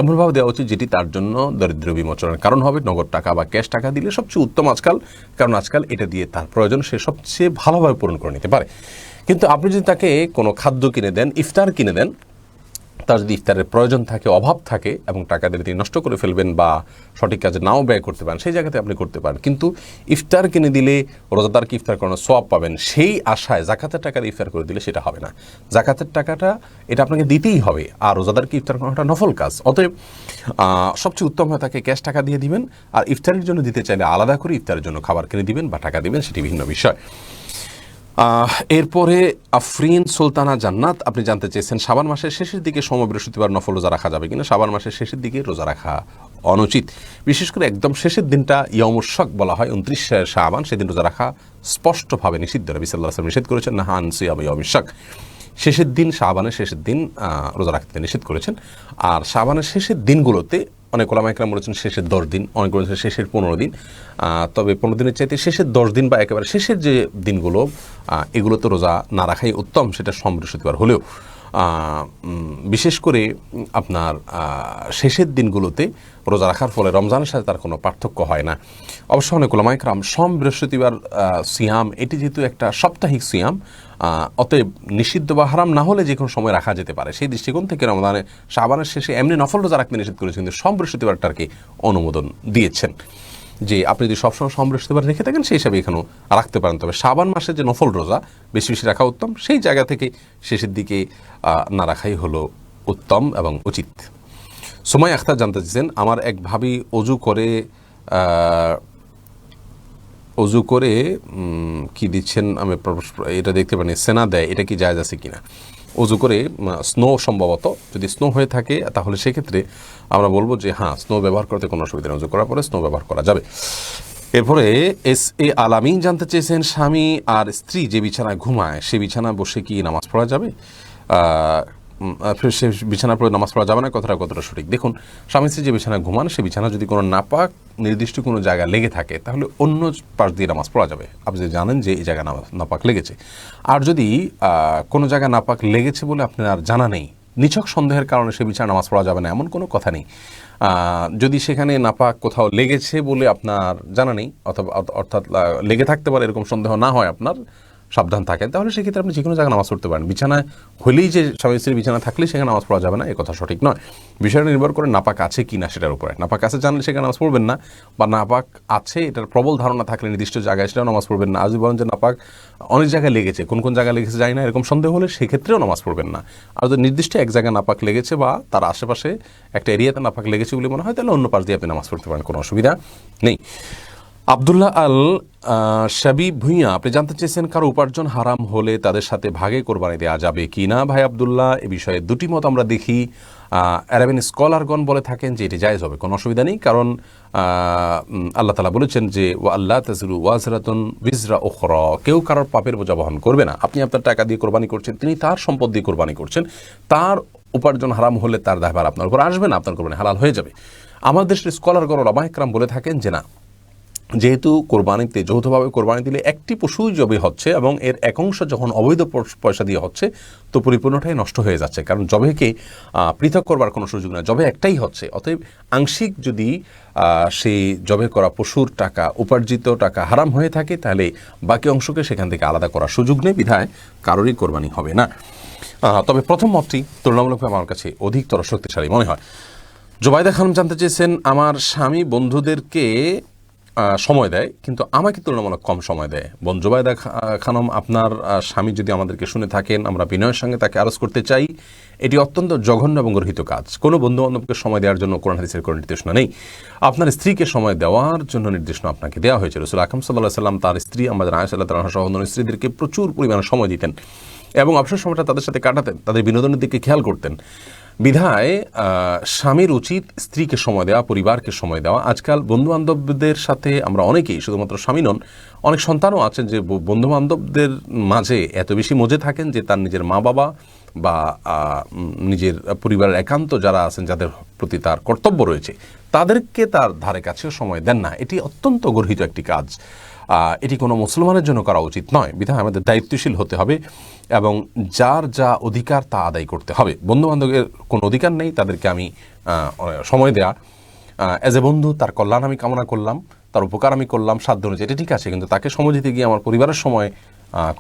এমনভাবে দেওয়া উচিত যেটি তার জন্য দরিদ্র বিমোচনের কারণ হবে। নগদ টাকা বা ক্যাশ টাকা দিলে সবচেয়ে উত্তম আজকাল, কারণ আজকাল এটা দিয়ে তার প্রয়োজন সে সবচেয়ে ভালোভাবে পূরণ করে নিতে পারে। কিন্তু আপনি যদি তাকে কোনো খাদ্য কিনে দেন, ইফতার কিনে দেন, তার যদি ইফতারের প্রয়োজন থাকে, অভাব থাকে এবং টাকা দিয়ে তিনি নষ্ট করে ফেলবেন বা সঠিক কাজে নাও ব্যয় করতে পারেন, সেই জায়গাতে আপনি করতে পারেন। কিন্তু ইফতার কিনে দিলে রোজাদারকে ইফতার করানোর সওয়াব পাবেন, সেই আশায় জাকাতের টাকা দিয়ে ইফতার করে দিলে সেটা হবে না। জাকাতের টাকাটা এটা আপনাকে দিতেই হবে, আর রোজাদারকে ইফতার করানোটা নফল কাজ। অতএব সবচেয়ে উত্তম হয় তাকে ক্যাশ টাকা দিয়ে দিবেন, আর ইফতারের জন্য দিতে চাইলে আলাদা করে ইফতারের জন্য খাবার কিনে দিবেন বা টাকা দিবেন, সেটি ভিন্ন বিষয়। এরপরে আফরিন সুলতানা জান্নাত আপনি জানতে চেয়েছেন, শাবান মাসের শেষের দিকে সোম বৃহস্পতিবার নফল রোজা রাখা যাবে কিনা? শাবান মাসের শেষের দিকে রোজা রাখা অনুচিত, বিশেষ করে একদম শেষের দিনটা ইয়াউমুশ শক বলা হয়, 29 শাবান, সেদিন রোজা রাখা স্পষ্টভাবে নিষিদ্ধ। নবী সাল্লাল্লাহু আলাইহি ওয়াসাল্লাম নিষেধ করেছেন, নাহান সিয়াম ইয়াউমিশ শক, শেষের দিন, শাবানের শেষের দিন রোজা রাখতে নিষেধ করেছেন। আর শাবানের শেষের দিনগুলোতে অনেক ওলামা ইকরাম বলেছেন শেষের 10 দিন, অনেক বলেছেন শেষের 15 দিন। তবে 15 দিনের চাইতে শেষের 10 দিন বা একেবারে শেষের যে দিনগুলো, এগুলোতে রোজা না রাখাই উত্তম, সেটা সোম বৃহস্পতিবার হলেও। বিশেষ করে আপনার শেষের দিনগুলোতে রোজা রাখার ফলে রমজানের সাথে তার কোনো পার্থক্য হয় না। অবশ্য অনেক ওলামা ইকরাম সোম বৃহস্পতিবার সিয়াম, এটি যেহেতু একটা সাপ্তাহিক সিয়াম, অতএব নিষিদ্ধ বা হারাম না হলে যে কোনো সময় রাখা যেতে পারে, সেই দৃষ্টিকোণ থেকে রমজানে শাবানের শেষে এমনি নফল রোজা রাখতে নিষেধ করেছেন, কিন্তু সোম বৃহস্পতিবারটাকে অনুমোদন দিয়েছেন যে আপনি যদি সবসময় সোম বৃহস্পতিবার রেখে থাকেন, সেই হিসাবে এখানেও রাখতে পারেন। তবে শাবান মাসে যে নফল রোজা বেশি বেশি রাখা উত্তম, সেই জায়গা থেকে শেষের দিকে না রাখাই হলো উত্তম এবং উচিত। সুমাইয়া আখতার জানতে চেয়েছেন, আমার এক ভাবি অজু করে কি দিচ্ছেন, আমি এটা দেখতে পারি, সেনা দেয়, এটা কি জায়েজ আছে কিনা? অজু করে স্নো, সম্ভবত যদি স্নো হয়ে থাকে তাহলে সেক্ষেত্রে আমরা বলবো যে হ্যাঁ, স্নো ব্যবহার করতে কোনো অসুবিধা নেই, অজু করার পরে স্নো ব্যবহার করা যাবে। এরপরে এস.এ. আলামিন জানতে চেয়েছেন, স্বামী আর স্ত্রী যে বিছানায় ঘুমায়, সে বিছানা বসে কি নামাজ পড়া যাবে? সে বিছানার পরে নামাজ পড়া যাবে না, কথাটা কতটা সঠিক? দেখুন, স্বামী স্ত্রী যে বিছানায় ঘুমান, সে বিছানা যদি কোনো নাপাক নির্দিষ্ট কোনো জায়গায় লেগে থাকে তাহলে অন্য পাশ দিয়ে নামাজ পড়া যাবে। আপনি যদি জানেন যে এই জায়গায় নাপাক লেগেছে। আর যদি কোনো জায়গায় নাপাক লেগেছে বলে আপনার জানা নেই, নিছক সন্দেহের কারণে সে বিছানায় নামাজ পড়া যাবে না এমন কোনো কথা নেই। যদি সেখানে নাপাক কোথাও লেগেছে বলে আপনার জানা নেই, অথবা অর্থাৎ লেগে থাকতে পারে এরকম সন্দেহ না হয়, আপনার সাবধান থাকেন, তাহলে সেক্ষেত্রে আপনি যে কোনো জায়গায় নামাজ পড়তে পারেন। বিছানায় হলেই যে স্বামী স্ত্রীর বিছানা থাকলেই সেখানে নামাজ পড়া যাবে না, এ কথা সঠিক নয়। বিষয়টা নির্ভর করে নাপাক আছে কি না সেটার উপরে। নাপাক আছে জানলে সেখানে নামাজ পড়বেন না, বা নাপাক আছে এটার প্রবল ধারণা থাকলে নির্দিষ্ট জায়গায় সেটাও নামাজ পড়বেন না। আর যদি বলেন যে নাপাক অনেক জায়গায় লেগেছে, কোন কোন জায়গায় লেগেছে জানি না, এরকম সন্দেহ হলে সেক্ষেত্রেও নামাজ পড়বেন না। আর যদি নির্দিষ্ট এক জায়গায় নাপাক লেগেছে বা তার আশেপাশে একটা এরিয়াতে নাপাক লেগেছে বলে মনে হয়, তাহলে অন্য পাশ দিয়ে আপনি নামাজ পড়তে পারেন, কোনো অসুবিধা নেই। আবদুল্লাহ আল শাবি ভুঁইয়া, আপনি জানতে চেয়েছেন কারো উপার্জন হারাম হলে তাদের সাথে ভাগে কোরবানি দেওয়া যাবে কি না। ভাই আবদুল্লাহ, এ বিষয়ে দুটি মত আমরা দেখি। আরবিয়ান স্কলারগণ বলে থাকেন যে এটি জায়েজ হবে, কোনো অসুবিধা নেই, কারণ আল্লাহ তাআলা বলেছেন যে ওয়া আল্লাহ তাজিরু ওয়াজরাতুন বিজরা উখরা, কেউ কারোর পাপের বোঝা বহন করবে না। আপনি আপনার টাকা দিয়ে কোরবানি করছেন, তিনি তার সম্পদ দিয়ে কোরবানি করছেন, তার উপার্জন হারাম হলে তার দায়ভার আপনার উপর আসবে না, আপনার কোরবানি হালাল হয়ে যাবে। আমাদের দেশের স্কলারগণ ওলামায়ে কেরাম বলে থাকেন যে না, যেহেতু কোরবানিতে যৌথভাবে কোরবানি দিলে একটি পশুই জবে হচ্ছে এবং এর এক অংশ যখন অবৈধ পয়সা দিয়ে হচ্ছে, তো পরিপূর্ণটাই নষ্ট হয়ে যাচ্ছে, কারণ জবেকে পৃথক করবার কোনো সুযোগ নেই, জবে একটাই হচ্ছে। অতএব আংশিক যদি সেই জবে করা পশুর টাকা, উপার্জিত টাকা হারাম হয়ে থাকে, তাহলে বাকি অংশকে সেখান থেকে আলাদা করার সুযোগ নেই, বিধায় কারোরই কোরবানি হবে না। তবে প্রথম মতটি তুলনামূলকভাবে আমার কাছে অধিকতর শক্তিশালী মনে হয়। জোবাইদা খানম জানতে চেয়েছেন, আমার স্বামী বন্ধুদেরকে সময় দেয় কিন্তু আমাকে তুলনামূলক কম সময় দেয়। জোবাইদা খানম, আপনার স্বামী যদি আমাদেরকে শুনে থাকেন, আমরা বিনয়ের সঙ্গে তাকে আরজ করতে চাই, এটি অত্যন্ত জঘন্য এবং গর্হিত কাজ। কোনো বন্ধুবান্ধবকে সময় দেওয়ার জন্য কোরআন হাদিসের কোনো নির্দেশনা নেই। আপনার স্ত্রীকে সময় দেওয়ার জন্য নির্দেশনা আপনাকে দেওয়া হয়েছে। রাসূল আকরাম সাল্লাল্লাহু আলাইহি ওয়াসাল্লাম তার স্ত্রী আমাদের আয়েশা রাদিয়াল্লাহু তাআলা সহ অন্য স্ত্রীদেরকে প্রচুর পরিমাণে সময় দিতেন এবং অবসর সময়টা তাদের সাথে কাটাতেন, তাদের বিনোদনের দিকে খেয়াল করতেন। বিধায় স্বামীর উচিত স্ত্রীকে সময় দেওয়া, পরিবারকে সময় দেওয়া। আজকাল বন্ধুবান্ধবদের সাথে আমরা অনেকেই, শুধুমাত্র স্বামী নন, অনেক সন্তানও আছেন যে বন্ধুবান্ধবদের মাঝে এত বেশি মজে থাকেন যে তার নিজের মা বাবা বা নিজের পরিবারের একান্ত যারা আছেন, যাদের প্রতি তার কর্তব্য রয়েছে, তাদেরকে তার ধারে কাছেও সময় দেন না। এটি অত্যন্ত গর্হিত একটি কাজ, এটি কোনো মুসলমানের জন্য করা উচিত নয়। বিধায় আমাদের দায়িত্বশীল হতে হবে এবং যার যা অধিকার তা আদায় করতে হবে। বন্ধুবান্ধবের কোনো অধিকার নেই তাদেরকে আমি সময় দেয়া, অ্যাজ এ বন্ধু তার কল্যাণ আমি কামনা করলাম, তার উপকার আমি করলাম সাধ্য অনুযায়ী, এটি ঠিক আছে, কিন্তু তাকে সময় দিতে গিয়ে আমার পরিবারের সময়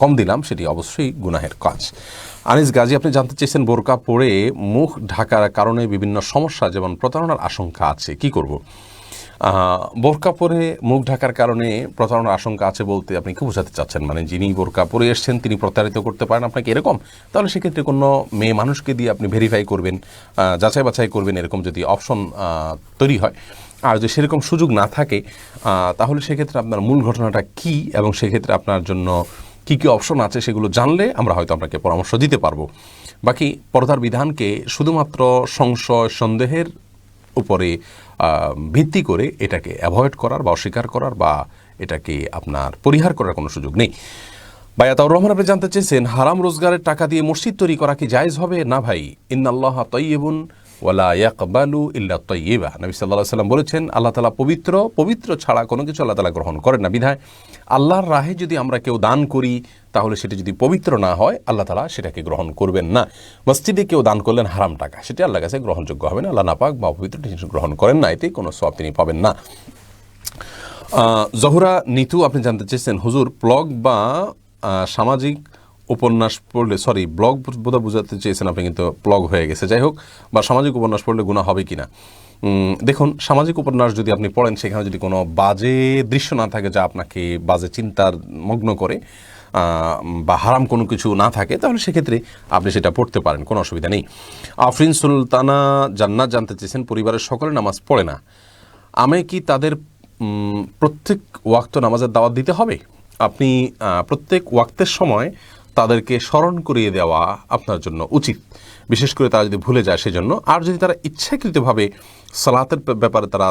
কম দিলাম, সেটি অবশ্যই গুনাহের কাজ। আনিস গাজী, আপনি জানতে চেয়েছেন বোরকা পরে মুখ ঢাকার কারণে বিভিন্ন সমস্যা যেমন প্রতারণার আশঙ্কা আছে, কি করব? বোরকা পরে মুখ ঢাকার কারণে প্রতারণার আশঙ্কা আছে বলতে আপনি কি বোঝাতে চাচ্ছেন? মানে যিনি বোরকা পরে এসছেন তিনি প্রতারিত করতে পারেন আপনাকে, এরকম? তাহলে সেক্ষেত্রে কোনো মেয়ে মানুষকে দিয়ে আপনি ভেরিফাই করবেন, যাচাই বাছাই করবেন, এরকম যদি অপশন তৈরি হয়। আর যদি সেরকম সুযোগ না থাকে, তাহলে সেক্ষেত্রে আপনার মূল ঘটনাটা কি এবং সেক্ষেত্রে আপনার জন্য কি কি অপশন আছে সেগুলো জানলে আমরা হয়তো আপনাকে পরামর্শ দিতে পারবো। বাকি পর্দার বিধানকে শুধুমাত্র সংশয় সন্দেহের উপরে ভিত্তি করে এটাকে অ্যাভয়েড করার বা অস্বীকার করার বা এটাকে আপনার পরিহার করার কোনো সুযোগ নেই। বায়াতাউর রহমান, আপনি জানতে চেয়েছেন হারাম রোজগারের টাকা দিয়ে মসজিদ তৈরি করা কি জায়েজ হবে? না ভাই, ইন্নাল্লাহা তাইয়্যিবুন ওয়ালা ইয়াকবালু ইল্লা তাইয়্যিবা। নবী সাল্লাল্লাহু আলাইহি ওয়াসাল্লাম বলেছেন, আল্লাহ তাআলা পবিত্র, পবিত্র ছাড়া কোনো কিছু আল্লাহ তাআলা গ্রহণ করেন না। বিধায় আল্লাহর রাহে যদি আমরা কেউ দান করি, তাহলে সেটা যদি পবিত্র না হয় আল্লাহ তাআলা সেটাকে গ্রহণ করবেন না। মসজিদে কেউ দান করলেন হারাম টাকা, সেটা আল্লাহর কাছে গ্রহণযোগ্য হবে না। আল্লাহ নাপাক বা অপবিত্র জিনিস গ্রহণ করেন না, এতে কোনো সওয়াব তিনি পাবেন না। জহুরা নিতু, আপনি জানতে চেয়েছেন হুজুর ব্লগ বা সামাজিক উপন্যাস পড়লে, সরি ব্লগ বোধহয় বোঝাতে চেয়েছেন আপনি, কিন্তু ব্লগ হয়ে গেছে, যাই হোক, বা সামাজিক উপন্যাস পড়লে গুনাহ হবে কিনা? দেখুন, সামাজিক উপন্যাস যদি আপনি পড়েন, সেখানে যদি কোনো বাজে দৃশ্য না থাকে যা আপনাকে বাজে চিন্তার মগ্ন করে, বা হারাম কোনো কিছু না থাকে, তাহলে সেক্ষেত্রে আপনি সেটা পড়তে পারেন, কোনো অসুবিধা নেই। আফরিন সুলতানা জান্নাত জানতে চেয়েছেন পরিবারের সকলে নামাজ পড়ে না, আমি কি তাদের প্রত্যেক ওয়াক্ত নামাজের দাওয়াত দিতে হবে? আপনি প্রত্যেক ওয়াক্তের সময় তাদেরকে স্মরণ করিয়ে দেওয়া আপনার জন্য উচিত, বিশেষ করে তারা যদি ভুলে যায় সেজন্য। আর যদি তারা ইচ্ছাকৃতভাবে সালাতের ব্যাপারে তারা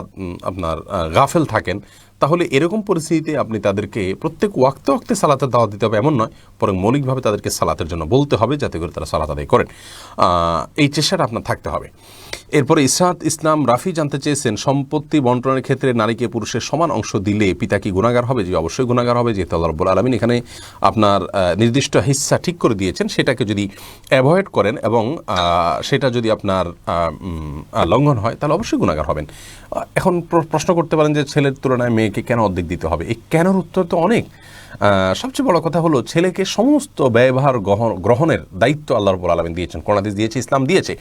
আপনার গাফেল থাকেন, তাহলে এরকম পরিস্থিতিতে আপনি তাদেরকে প্রত্যেক ওয়াক্তে ওয়াক্তে সালাতের দাওয়াত দিতে হবে এমন নয়, বরং মৌলিকভাবে তাদেরকে সালাতের জন্য বলতে হবে যাতে করে তারা সালাত আদায় করেন। এই চেষ্টাটা আপনার থাকতে হবে। এরপরে ইসরাত ইসলাম রাফি জানতে চেয়েছেন, সম্পত্তি বন্টনের ক্ষেত্রে নারীকে পুরুষের সমান অংশ দিলে পিতা কি গুনাহগার হবে? যে অবশ্যই গুনাহগার হবে, যেহেতু আল্লাহ রাব্বুল আলামিন এখানে আপনার নির্দিষ্ট হিস্সা ঠিক করে দিয়েছেন, সেটাকে যদি অ্যাভয়েড করেন এবং সেটা যদি আপনার লঙ্ঘন হয় তাহলে অবশ্যই গুনাহগার হবেন। এখন প্রশ্ন করতে পারেন যে ছেলের তুলনায় মেয়েকে কেন অর্ধেক দিতে হবে? এই কেনর উত্তর তো অনেক। সবচেয়ে বড় কথা হলো, ছেলেকে সমস্ত ব্যয়ভার গ্রহণের দায়িত্ব আল্লাহ রাব্বুল আলামিন দিয়েছেন, কোরআন হাদিস দিয়েছে, ইসলাম দিয়েছে।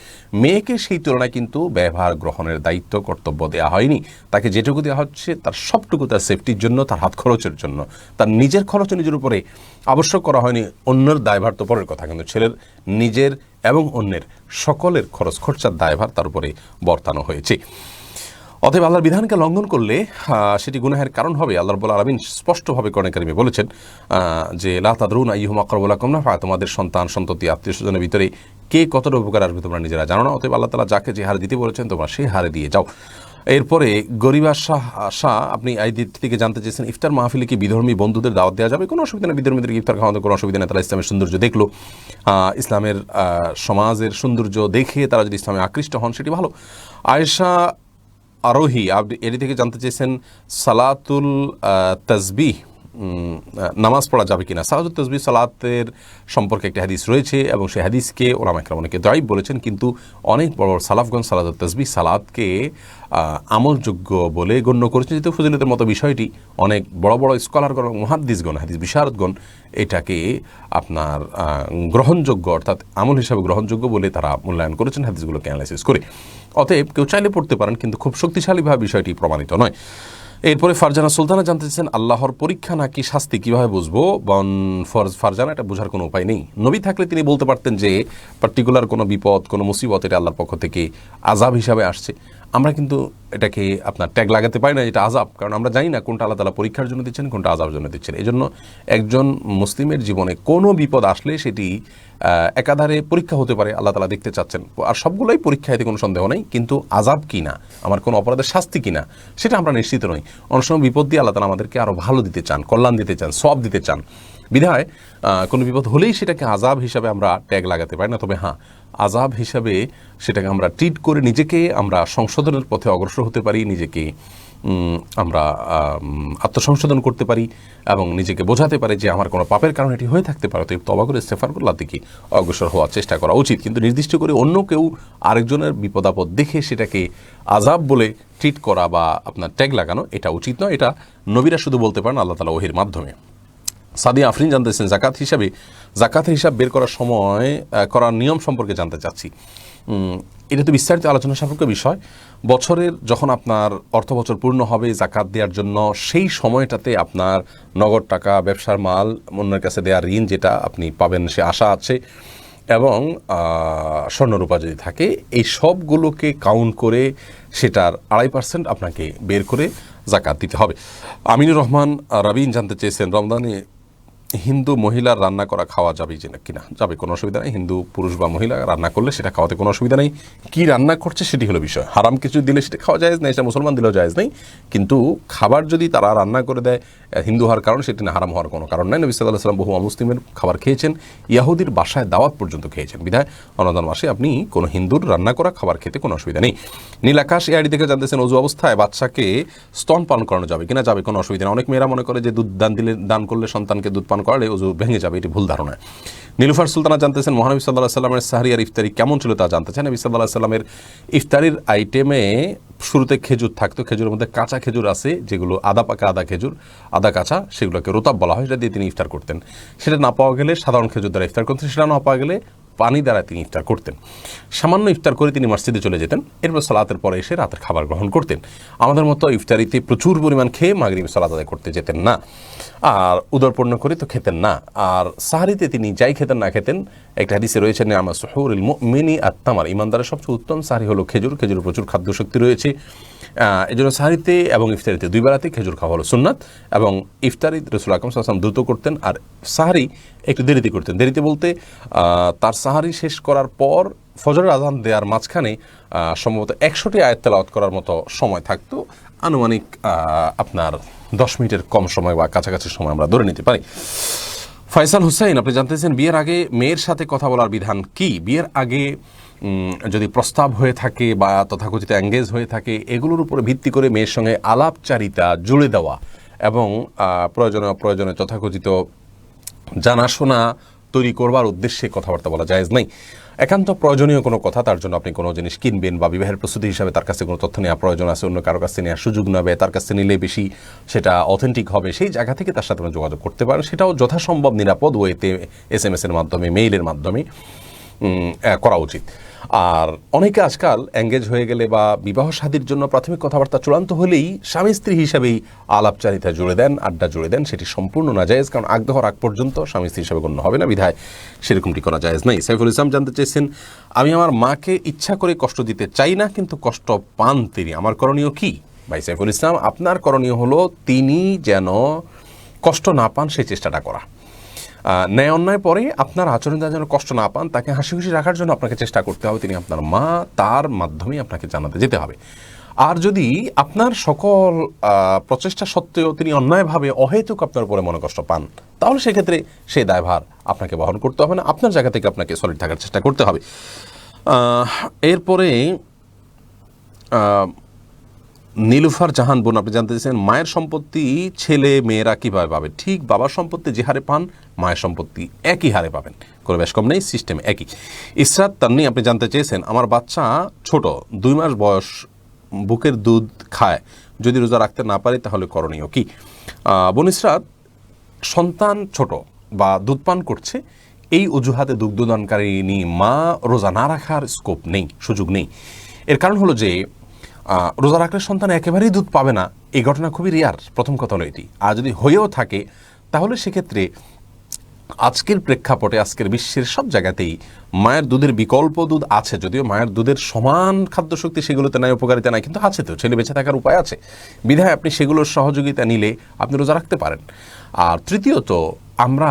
মেয়েকে সেই তুলনায় কিন্তু ব্যয়ভার গ্রহণের দায়িত্ব কর্তব্য দেওয়া হয়নি। তাকে যেটুকু দেওয়া হচ্ছে তার সবটুকু তার সেফটির জন্য, তার হাত খরচের জন্য, তার নিজের খরচ নিজের উপরে আবশ্যক করা হয়নি। অন্যের দায়ভার তো পরের কথা, কিন্তু ছেলের নিজের এবং অন্যের সকলের খরচ খরচার দায়ভার তার উপরে বর্তানো হয়েছে। অতএব আল্লাহর বিধানকে লঙ্ঘন করলে সেটি গুনাহের কারণ হবে। আল্লাহ রাব্বুল আলামিন স্পষ্টভাবে কোরআনে কারিমে বলেছেন যে লা তাদরুনা আইয়ুহুম আকরাবু লাকুম নাফআ, তোমাদের সন্তান সন্ততি আত্মীয় স্বজনের ভিতরে কে কতটা উপকার আসবে তোমরা নিজেরা জানো না। অতএব আল্লাহ তাআলা যাকে যে হারে দিতে বলেছেন তোমরা সেই হারে দিয়ে যাও। এরপরে গরিবা শাহ আপনি এই দিক থেকে জানতে চেয়েছেন, ইফতার মাহফিলে কি বিধর্মী বন্ধুদের দাওয়াত দেওয়া যাবে? কোনো অসুবিধা নেই, বিধর্মীদের ইফতার খাওয়াতে কোনো অসুবিধা নেই। তারা ইসলামের সৌন্দর্য দেখলো, ইসলামের সমাজের সৌন্দর্য দেখে তারা যদি ইসলামে আকৃষ্ট হন সেটি ভালো। আয়েশা আরোহী আপনি এটি থেকে জানতে চেয়েছেন, সালাতুল তাসবিহ নামাজ পড়া যাবে কিনা? সালাতুল তাসবিহ সালাতের সম্পর্কে একটি হাদিস রয়েছে এবং সেই হাদিসকে ওলামা ইকরাম অনেকে দাঈফ বলেছেন, কিন্তু অনেক বড় বড় সালাফগণ সালাতুল তাসবিহ সালাতকে আমলযোগ্য বলে গণ্য করেছেন। যেহেতু ফজিলতের মতো বিষয়টি, অনেক বড় বড় স্কলারগণ এবং মুহাদ্দিসগণ, হাদিস বিশারদগণ এটাকে আপনার গ্রহণযোগ্য অর্থাৎ আমল হিসাবে গ্রহণযোগ্য বলে তারা মূল্যায়ন করেছেন হাদিসগুলোকে অ্যানালাইসিস করে। অতএব কেউ চাইলে পড়তে পারেন, কিন্তু খুব শক্তিশালীভাবে বিষয়টি প্রমাণিত নয়। এরপরে ফারজানা সুলতানা জানতে চাচ্ছেন, আল্লাহর পরীক্ষা নাকি শাস্তি কীভাবে বুঝবো? ফারজানা, এটা বোঝার কোনো উপায় নেই। নবী থাকলে তিনি বলতে পারতেন যে পার্টিকুলার কোনো বিপদ, কোনো মুসিবত এটা আল্লাহর পক্ষ থেকে আযাব হিসাবে আসছে। আমরা কিন্তু এটাকে আপনার ট্যাগ লাগাতে পারি না এটা আযাব, কারণ আমরা জানি না কোনটা আল্লাহ তাআলা পরীক্ষার জন্য দিচ্ছেন, কোনটা আযাবের জন্য দিচ্ছেন। এই জন্য একজন মুসলিমের জীবনে কোনো বিপদ আসলে সেটি একাধারে পরীক্ষা হতে পারে, আল্লাহ তাআলা দেখতে চাচ্ছেন। আর সবগুলোই পরীক্ষা, এতে কোনো সন্দেহ নেই, কিন্তু আযাব কি না, আমার কোনো অপরাধের শাস্তি কি না, সেটা আমরা নিশ্চিত নই। অনেক সময় বিপদ দিয়ে আল্লাহ তাআলা আমাদেরকে আরও ভালো দিতে চান, কল্যাণ দিতে চান, সওয়াব দিতে চান। বিধায় কোনো বিপদ হলেই সেটাকে আযাব হিসাবে আমরা ট্যাগ লাগাতে পারি না। তবে হ্যাঁ, আযাব হিসাবে সেটাকে আমরা ট্রিট করে নিজেকে আমরা সংশোধনের পথে অগ্রসর হতে পারি, নিজেকে আমরা আত্মসংশোধন করতে পারি এবং নিজেকে বোঝাতে পারি যে আমার কোনো পাপের কারণে এটি হয়ে থাকতে পারে, তো তওবা করে ইস্তেগফারুল্লাহ থেকে অগ্রসর হওয়ার চেষ্টা করা উচিত। কিন্তু নির্দিষ্ট করে অন্য কেউ আরেকজনের বিপদ আপদ দেখে সেটাকে আযাব বলে ট্রিট করা বা আপনার ট্যাগ লাগানো, এটা উচিত নয়। এটা নবীরা শুধু বলতে পারেন আল্লাহ তাআলা ওহীর মাধ্যমে। সাদিয়া আফরিন জানতেছেন, জাকাতের হিসাব বের করার সময় করার নিয়ম সম্পর্কে জানতে চাচ্ছি। এটা তো বিস্তারিত আলোচনা সাপেক্ষ বিষয়। বছরের যখন আপনার অর্থ বছর পূর্ণ হবে জাকাত দেওয়ার জন্য, সেই সময়টাতে আপনার নগদ টাকা, ব্যবসার মাল, অন্যের কাছে দেওয়ার ঋণ যেটা আপনি পাবেন সে আশা আছে, এবং স্বর্ণরূপা যদি থাকে, এই সবগুলোকে কাউন্ট করে সেটার 2.5% আপনাকে বের করে জাকাত দিতে হবে। আমিনুর রহমান রাবিন জানতে চেয়েছেন, রমজানে হিন্দু মহিলার রান্না করা খাওয়া যাবে যে না কিনা? যাবে, কোনো অসুবিধা নেই। হিন্দু পুরুষ বা মহিলা রান্না করলে সেটা খাওয়াতে কোনো অসুবিধা নেই। কী রান্না করছে সেটি হলো বিষয়। হারাম কিছু দিলে সেটা খাওয়া জায়েজ নেই, সেটা মুসলমান দিলেও জায়েজ নেই। কিন্তু খাবার যদি তারা রান্না করে দেয় হিন্দু হওয়ার কারণ, সেটি না হারাম হওয়ার কোনো কারণ নাই। নবী সাল্লাল্লাহু আলাইহি ওয়াসাল্লাম বহু অমুসলিমের খাবার খেয়েছেন, ইয়াহুদির বাসায় দাওয়াত পর্যন্ত খেয়েছেন। বিধায় রমজান মাসে আপনি কোনো হিন্দুর রান্না করা খাবার খেতে কোনো অসুবিধা নেই। নীল আকাশ এআইডি থেকে জানতেছেন, অজু অবস্থায় বাচ্চাকে স্তন পান করানো যাবে কিনা? যাবে, কোনো অসুবিধা নেই। অনেক মেয়েরা মনে করে যে দুধ দান করলে সন্তানকে দুধ পান করালে অজু ভেঙে যাবে, এটি ভুল ধারণা। নীলুফার সুলতানা জানতেছেন, মহানবী সাল্লাল্লাহু আলাইহি ওয়াসাল্লামের সাহরি আর ইফতারি কেমন ছিল তা জানতে চান। নবী সাল্লাল্লাহু আলাইহি ওয়াসাল্লামের ইফতারির আইটেমে শুরুতে খেজুর থাকতো, খেজুরের মধ্যে কাঁচা খেজুর আছে, যেগুলো আদা পাকা আদা খেজুর, আদা কাঁচা, সেগুলোকে রোতাব বলা হয়, সেটা দিয়ে তিনি ইফতার করতেন। সেটা না পাওয়া গেলে সাধারণ খেজুর দ্বারা ইফতার করতেন, সেটা না পাওয়া গেলে পানি দ্বারা তিনি ইফতার করতেন। সামান্য ইফতার করে তিনি মসজিদে চলে যেতেন, এরপর সালাতের পরে এসে রাতের খাবার গ্রহণ করতেন। আমাদের মতো ইফতারিতে প্রচুর পরিমাণ খেয়ে মাগরিব সালাত আদায় করতে যেতেন না, আর উদরপূর্ণ করে তো খেতেন না। আর সাহারিতে তিনি যাই খেতেন না খেতেন, একটা হাদিসে রয়েছে নিআমা সুহুরুল মুমিনি আত-তামার, ইমানদারের সবচেয়ে উত্তম সাহারি হলো খেজুর। খেজুরে প্রচুর খাদ্য শক্তি রয়েছে। এই জন্য সাহারিতে এবং ইফতারিতে দুই বেলাতে খেজুর খাওয়া হলো সুন্নাত। এবং ইফতারি রাসূল আকরাম সাল্লাল্লাহু আলাইহি ওয়াসাল্লাম দ্রুত করতেন, আর সাহারি একটু দেরিতে করতেন। দেরিতে বলতে তার সাহারি শেষ করার পর ফজরের আজান দেওয়ার মাঝখানে সম্ভবত 100টি আয়াত তেলাওয়াত করার মতো সময় থাকতো, আনুমানিক আপনার 10 মিনিটের কম সময় বা কাছাকাছি সময় আমরা ধরে নিতে পারি। ফয়সাল হুসাইন, আপনি জানতে চাইছেন বিয়ের আগে মেয়ের সাথে কথা বলার বিধান কি? বিয়ের আগে যদি প্রস্তাব হয়ে থাকে বা তথাকথিত এঙ্গেজ হয়ে থাকে, এগুলোর উপরে ভিত্তি করে মেয়ের সঙ্গে আলাপচারিতা জুড়ে দেওয়া এবং প্রয়োজনে অপ্রয়োজনে তথাকথিত জানাশোনা তৈরি করবার উদ্দেশ্যে কথাবার্তা বলা জায়েজ নাই। একান্ত প্রয়োজনীয় কোনো কথা, তার জন্য আপনি কোনো জিনিস কিনবেন বা বিবাহের প্রস্তুতি হিসাবে তার কাছে কোনো তথ্য নেওয়া প্রয়োজন আছে, অন্য কারো কাছে নেওয়ার সুযোগ নেবে, তার কাছে নিলে বেশি সেটা অথেন্টিক হবে, সেই জায়গা থেকে তার সাথে যোগাযোগ করতে পারেন। সেটাও যথাসম্ভব নিরাপদ ওয়েতে SMS এর মাধ্যমে, মেইলের মাধ্যমে করা উচিত। আর অনেকে আজকাল এঙ্গেজ হয়ে গেলে বা বিবাহ শাদীর জন্য প্রাথমিক কথাবার্তা চূড়ান্ত হলেই স্বামী স্ত্রী হিসাবেই আলাপচারিতা জুড়ে দেন, আড্ডা জুড়ে দেন। সেটি সম্পূর্ণ নাজায়েজ, কারণ আগ্রহর আগ পর্যন্ত স্বামী স্ত্রী হিসাবে গণ্য হবে না, বিধায় সেরকমটি করা জায়েজ নাই। সাইফুল ইসলাম জানতে চেয়েছেন, আমি আমার মাকে ইচ্ছা করে কষ্ট দিতে চাই না, কিন্তু কষ্ট পান তিনি, আমার করণীয় কি? ভাই সাইফুল ইসলাম, আপনার করণীয় হলো তিনি যেন কষ্ট না পান সেই চেষ্টাটা করা। ন্যায় অন্যায় পরে আপনার আচরণ যেন কষ্ট না পান, তাকে হাসি খুশি রাখার জন্য আপনাকে চেষ্টা করতে হবে। তিনি আপনার মা, তার মাধ্যমেই আপনাকে জানাতে যেতে হবে। আর যদি আপনার সকল প্রচেষ্টা সত্ত্বেও তিনি অন্যায়ভাবে অহেতুক আপনার উপরে মনে কষ্ট পান, তাহলে সেক্ষেত্রে সেই দায়ভার আপনাকে বহন করতে হবে না, আপনার জায়গা থেকে আপনাকে সলিড থাকার চেষ্টা করতে হবে। এরপরে নীলুফার জাহান বোন, আপনি জানতে চাইছেন মায়ের সম্পত্তি ছেলে মেয়েরা কীভাবে পাবে? ঠিক বাবার সম্পত্তি যে হারে পান, মায়ের সম্পত্তি একই হারে পাবেন, কোনো বেশ কম নেই, সিস্টেম একই। ইসরাত তান্নি, আপনি জানতে চেয়েছেন আমার বাচ্চা ছোট, 2 মাস বয়স, বুকের দুধ খায়, যদি রোজা রাখতে না পারি তাহলে করণীয় কি? বোন ইসরাত, সন্তান ছোট বা দুধ পান করছে, এই অজুহাতে দুগ্ধদানকারিনী মা রোজা না রাখার স্কোপ নেই, সুযোগ নেই। এর কারণ হলো যে রোজা রাখলে সন্তান একেবারেই দুধ পাবে না, এই ঘটনা খুবই রেয়ার, প্রথম কথা হলো এটি। আর যদি হয়েও থাকে তাহলে সেক্ষেত্রে আজকের প্রেক্ষাপটে, আজকের বিশ্বের সব জায়গাতেই মায়ের দুধের বিকল্প দুধ আছে, যদিও মায়ের দুধের সমান খাদ্যশক্তি সেগুলোতে নাই, উপকারিতা নাই, কিন্তু আছে তো, ছেলে বেঁচে থাকার উপায় আছে, বিধায় আপনি সেগুলোর সহযোগিতা নিলে আপনি রোজা রাখতে পারেন। আর তৃতীয়ত, আমরা